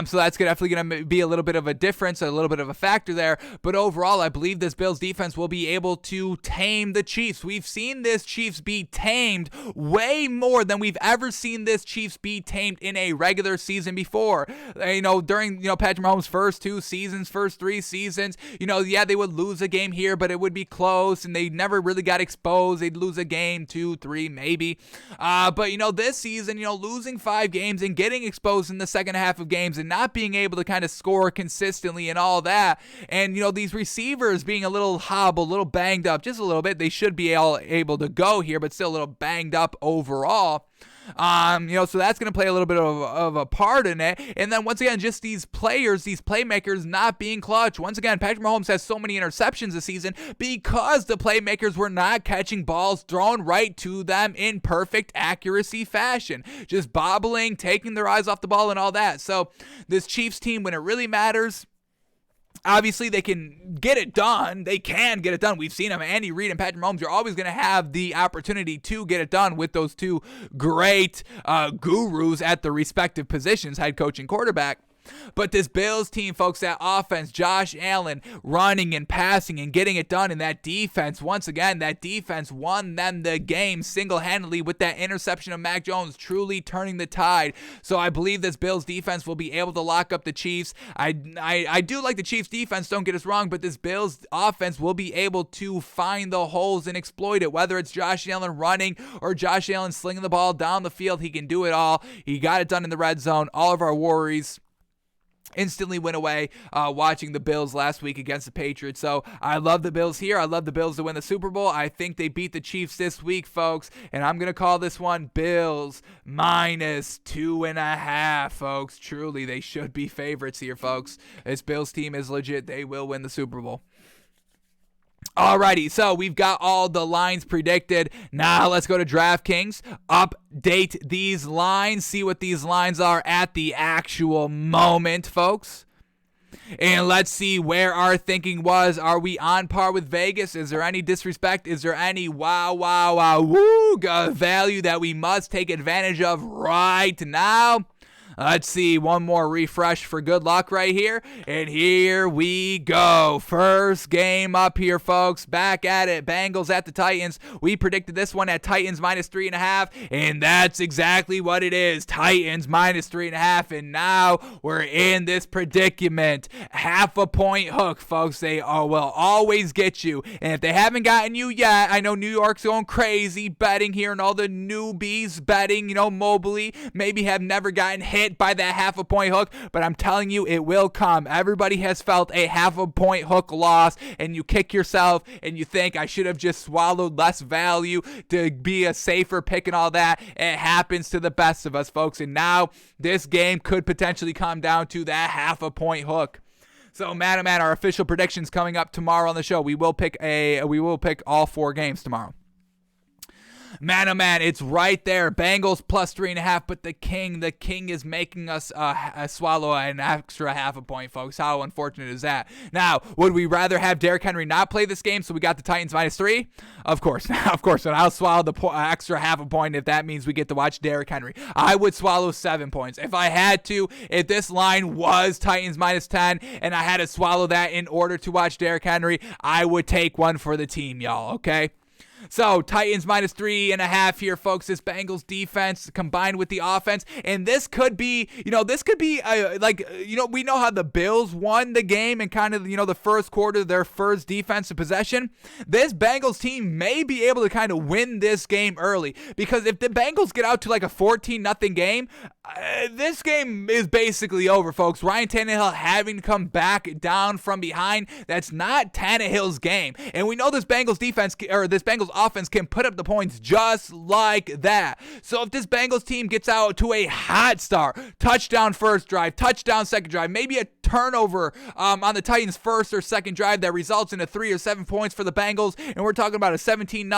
So that's definitely going to be a little bit of a difference, a little bit of a factor there. But overall, I believe this Bills defense will be able to tame the Chiefs. We've seen this Chiefs be tamed way more than we've ever seen this Chiefs be tamed in a regular season before. During Patrick Mahomes' first 2 seasons, first 3 seasons, they would lose a game here, but it would be close, and they never really got exposed. They'd lose a game, 2, 3, maybe. But this season, losing 5 games and getting exposed in the second half of games and not being able to kind of score consistently and all that, and these receivers being a little hobbled, a little banged up, just a little bit. They should be all able to go here, but still a little banged up overall. So that's going to play a little bit of a part in it. And then once again, just these players, these playmakers not being clutch. Once again, Patrick Mahomes has so many interceptions this season because the playmakers were not catching balls thrown right to them in perfect accuracy fashion. Just bobbling, taking their eyes off the ball and all that. So this Chiefs team, when it really matters, obviously, they can get it done. They can get it done. We've seen them. Andy Reid and Patrick Mahomes, you're always going to have the opportunity to get it done with those two great gurus at the respective positions, head coach and quarterback. But this Bills team, folks, that offense, Josh Allen running and passing and getting it done, and that defense, once again, that defense won them the game single-handedly with that interception of Mac Jones, truly turning the tide. So I believe this Bills defense will be able to lock up the Chiefs. I do like the Chiefs defense, don't get us wrong, but this Bills offense will be able to find the holes and exploit it, whether it's Josh Allen running or Josh Allen slinging the ball down the field. He can do it all. He got it done in the red zone. All of our worries instantly went away watching the Bills last week against the Patriots. So I love the Bills here. I love the Bills to win the Super Bowl. I think they beat the Chiefs this week, folks. And I'm going to call this one Bills -2.5, folks. Truly, they should be favorites here, folks. This Bills team is legit. They will win the Super Bowl. Alrighty, so we've got all the lines predicted. Now let's go to DraftKings, update these lines, see what these lines are at the actual moment, folks. And let's see where our thinking was. Are we on par with Vegas? Is there any disrespect? Is there any wow, value that we must take advantage of right now? Let's see, one more refresh for good luck right here. And here we go. First game up here, folks. Back at it. Bangles at the Titans. We predicted this one at Titans minus 3.5. And that's exactly what it is. Titans minus 3.5. And now we're in this predicament. Half a point hook, folks. They will always get you. And if they haven't gotten you yet, I know New York's going crazy betting here and all the newbies betting, mobily, maybe have never gotten hit by that half a point hook, but I'm telling you, it will come. Everybody has felt a half a point hook loss, and you kick yourself and you think, I should have just swallowed less value to be a safer pick and all that. It happens to the best of us, folks, and now this game could potentially come down to that half a point hook. So, man, our official predictions coming up tomorrow on the show. We will pick all 4 games tomorrow. Man, it's right there. Bengals plus 3.5, but the king is making us swallow an extra half a point, folks. How unfortunate is that? Now, would we rather have Derrick Henry not play this game so we got the Titans minus 3? Of course, and I'll swallow the extra half a point if that means we get to watch Derrick Henry. I would swallow 7 points. If I had to, if this line was Titans minus 10 and I had to swallow that in order to watch Derrick Henry, I would take one for the team, y'all, okay? So, Titans minus 3.5 here, folks. This Bengals defense combined with the offense. And this could be, we know how the Bills won the game and kind of, the first quarter, their first defensive possession. This Bengals team may be able to kind of win this game early. Because if the Bengals get out to like a 14-0 game, this game is basically over, folks. Ryan Tannehill having to come back down from behind. That's not Tannehill's game. And we know this Bengals defense, or this Bengals offense can put up the points just like that. So if this Bengals team gets out to a hot start, touchdown first drive, touchdown second drive, maybe a turnover on the Titans' first or second drive that results in a 3 or 7 points for the Bengals, and we're talking about a 17-0,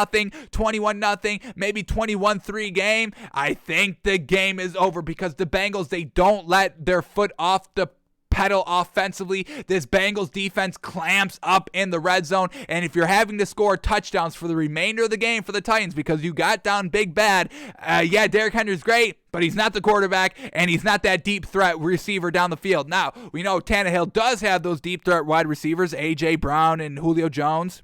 21-0, maybe 21-3 game, I think the game is over because the Bengals, they don't let their foot off the pedal offensively. This Bengals defense clamps up in the red zone, and if you're having to score touchdowns for the remainder of the game for the Titans because you got down big bad, Derrick Henry's great, but he's not the quarterback, and he's not that deep threat receiver down the field. Now, we know Tannehill does have those deep threat wide receivers, A.J. Brown and Julio Jones.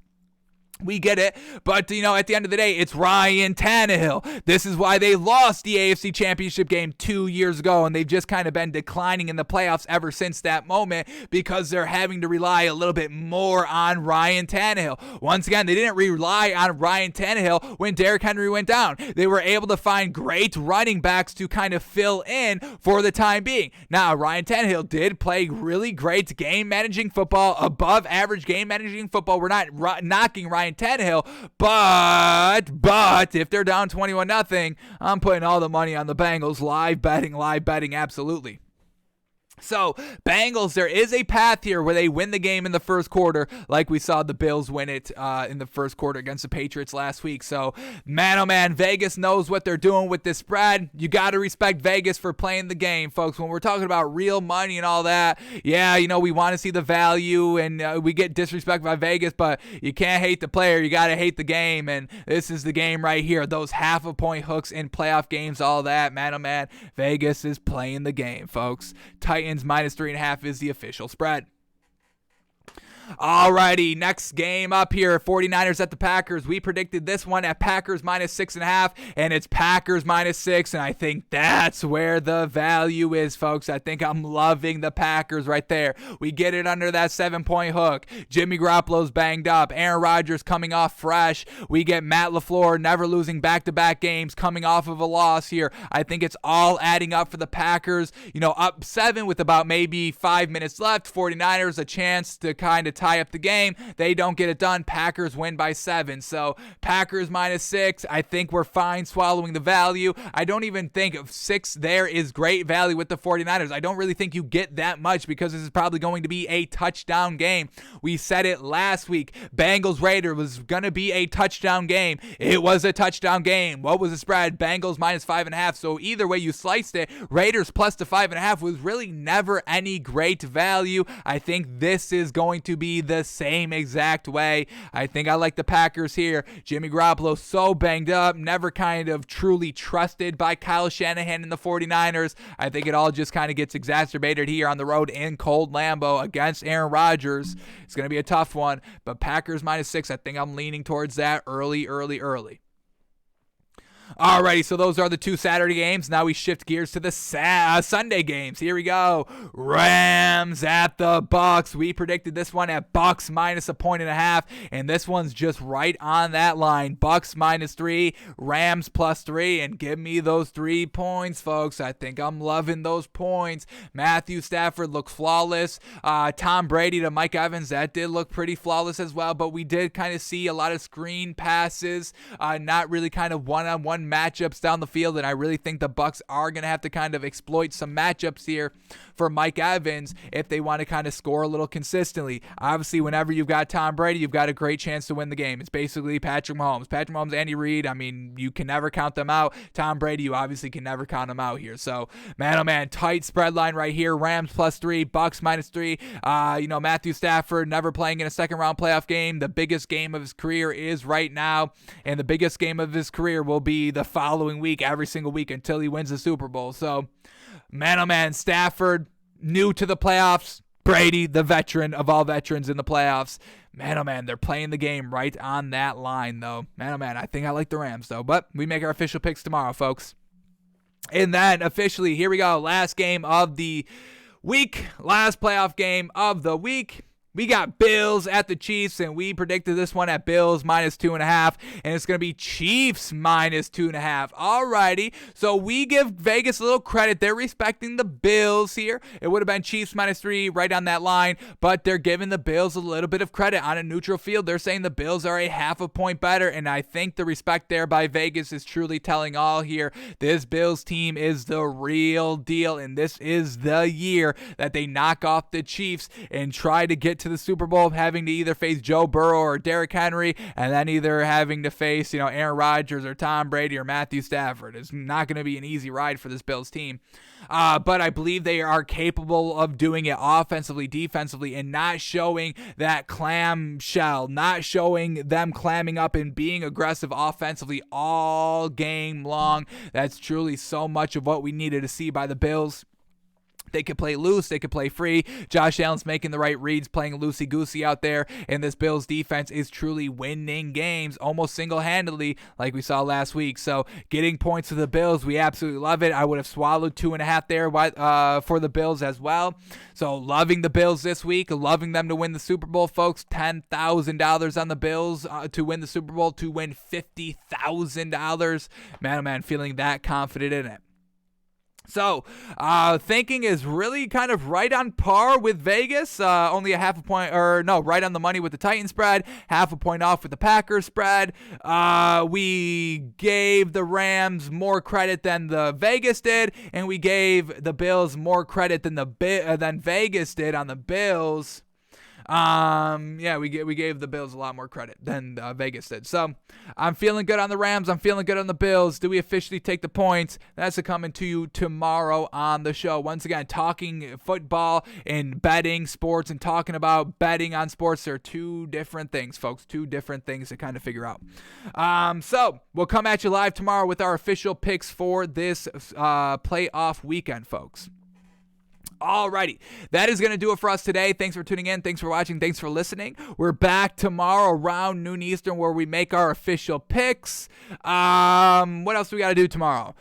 We get it, but, at the end of the day, it's Ryan Tannehill. This is why they lost the AFC Championship game 2 years ago, and they've just kind of been declining in the playoffs ever since that moment because they're having to rely a little bit more on Ryan Tannehill. Once again, they didn't rely on Ryan Tannehill when Derrick Henry went down. They were able to find great running backs to kind of fill in for the time being. Now, Ryan Tannehill did play really great game-managing football, above average game-managing football. We're not knocking Ryan Tannehill, but if they're down 21-0, I'm putting all the money on the Bengals. Live betting, absolutely. So, Bengals, there is a path here where they win the game in the first quarter, like we saw the Bills win it in the first quarter against the Patriots last week. So, man, Vegas knows what they're doing with this spread. You got to respect Vegas for playing the game, folks. When we're talking about real money and all that, we want to see the value, and we get disrespected by Vegas, but you can't hate the player. You got to hate the game, and this is the game right here. Those half a point hooks in playoff games, all that, man. Vegas is playing the game, folks. Titans minus 3.5 is the official spread. Alrighty, next game up here, 49ers at the Packers. We predicted this one at Packers minus 6.5, and it's Packers minus 6, and I think that's where the value is, folks. I think I'm loving the Packers right there. We get it under that 7-point hook. Jimmy Garoppolo's banged up. Aaron Rodgers coming off fresh. We get Matt LaFleur never losing back-to-back games, coming off of a loss here. I think it's all adding up for the Packers. Up 7 with about maybe 5 minutes left. 49ers a chance to kind of tie up the game. They don't get it done. Packers win by 7. So Packers minus 6. I think we're fine swallowing the value. I don't even think 6 there is great value with the 49ers. I don't really think you get that much because this is probably going to be a touchdown game. We said it last week. Bengals Raiders was going to be a touchdown game. It was a touchdown game. What was the spread? Bengals minus 5.5. So either way you sliced it, Raiders plus the 5.5 was really never any great value. I think this is going to be be the same exact way. I think I like the Packers here. Jimmy Garoppolo so banged up, never kind of truly trusted by Kyle Shanahan and the 49ers. I think it all just kind of gets exacerbated here on the road in cold Lambeau against Aaron Rodgers. It's going to be a tough one, but Packers -6, I think I'm leaning towards that early. Alrighty, so those are the 2 Saturday games. Now we shift gears to the Sunday games. Here we go. Rams at the Bucks. We predicted this one at Bucks -1.5, and this one's just right on that line. Bucks -3, Rams +3, and give me those 3 points, folks. I think I'm loving those points. Matthew Stafford looks flawless. Tom Brady to Mike Evans, that did look pretty flawless as well, but we did kind of see a lot of screen passes, not really kind of one-on-one matchups down the field, and I really think the Bucks are going to have to kind of exploit some matchups here for Mike Evans if they want to kind of score a little consistently. Obviously, whenever you've got Tom Brady, you've got a great chance to win the game. It's basically Patrick Mahomes, Andy Reid. I mean, you can never count them out. Tom Brady, you obviously can never count them out here. So, man, oh man, tight spread line right here. Rams +3, Bucks -3. Matthew Stafford never playing in a second-round playoff game. The biggest game of his career is right now, and the biggest game of his career will be the following week, every single week until he wins the Super Bowl. So, man, oh man, Stafford, new to the playoffs. Brady, the veteran of all veterans in the playoffs. Man, oh man, they're playing the game right on that line, though. Man, oh man, I think I like the Rams, though. But we make our official picks tomorrow, folks. And then, officially, here we go. Last game of the week. Last playoff game of the week. We got Bills at the Chiefs, and we predicted this one at Bills -2.5, and it's going to be Chiefs -2.5. Alrighty, so we give Vegas a little credit. They're respecting the Bills here. It would have been Chiefs -3 right on that line, but they're giving the Bills a little bit of credit on a neutral field. They're saying the Bills are a half a point better, and I think the respect there by Vegas is truly telling all here. This Bills team is the real deal, and this is the year that they knock off the Chiefs and try to get to the Super Bowl, having to either face Joe Burrow or Derrick Henry, and then either having to face, Aaron Rodgers or Tom Brady or Matthew Stafford. It's not going to be an easy ride for this Bills team. But I believe they are capable of doing it offensively, defensively, and not showing that clamshell, not showing them clamming up and being aggressive offensively all game long. That's truly so much of what we needed to see by the Bills. They could play loose. They could play free. Josh Allen's making the right reads, playing loosey-goosey out there, and this Bills defense is truly winning games almost single-handedly like we saw last week. So getting points to the Bills, we absolutely love it. I would have swallowed 2.5 there for the Bills as well. So loving the Bills this week, loving them to win the Super Bowl, folks. $10,000 on the Bills to win the Super Bowl, to win $50,000. Man, oh man, feeling that confident in it. So, thinking is really kind of right on par with Vegas. Only a half a point, right on the money with the Titans spread. Half a point off with the Packers spread. We gave the Rams more credit than the Vegas did, and we gave the Bills more credit than Vegas did on the Bills. We gave the Bills a lot more credit than Vegas did. So I'm feeling good on the Rams. I'm feeling good on the Bills. Do we officially take the points? That's coming to you tomorrow on the show. Once again, talking football and betting sports and talking about betting on sports. They're two different things, folks. Two different things to kind of figure out. So we'll come at you live tomorrow with our official picks for this playoff weekend, folks. Alrighty, that is going to do it for us today. Thanks for tuning in. Thanks for watching. Thanks for listening. We're back tomorrow around noon Eastern where we make our official picks. What else do we got to do tomorrow?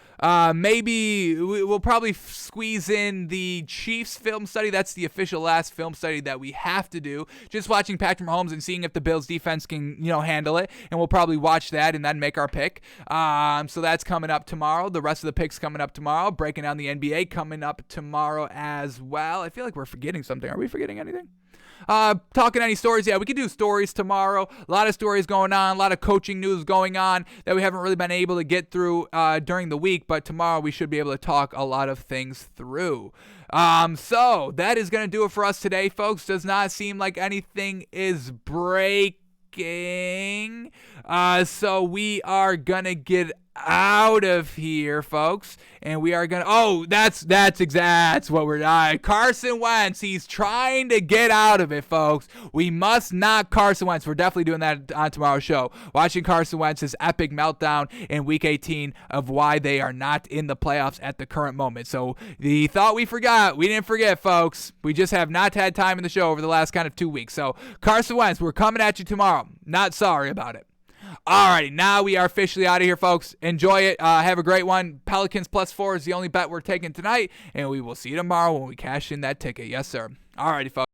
Maybe we'll probably squeeze in the Chiefs film study. That's the official last film study that we have to do. Just watching Patrick Mahomes and seeing if the Bills defense can, handle it. And we'll probably watch that and then make our pick. So that's coming up tomorrow. The rest of the picks coming up tomorrow. Breaking down the NBA coming up tomorrow as well. I feel like we're forgetting something. Are we forgetting anything? Talking any stories? Yeah, we could do stories tomorrow. A lot of stories going on, a lot of coaching news going on that we haven't really been able to get through during the week, but tomorrow we should be able to talk a lot of things through. So that is going to do it for us today, folks. Does not seem like anything is breaking. So we are going to get out of here, folks, and we are gonna. Oh, that's what we're. Carson Wentz, he's trying to get out of it, folks. We must knock Carson Wentz. We're definitely doing that on tomorrow's show. Watching Carson Wentz's epic meltdown in Week 18 of why they are not in the playoffs at the current moment. So the thought we forgot, we didn't forget, folks. We just have not had time in the show over the last kind of 2 weeks. So Carson Wentz, we're coming at you tomorrow. Not sorry about it. Alrighty, now we are officially out of here, folks. Enjoy it. Have a great one. Pelicans +4 is the only bet we're taking tonight, and we will see you tomorrow when we cash in that ticket. Yes, sir. Alrighty, folks.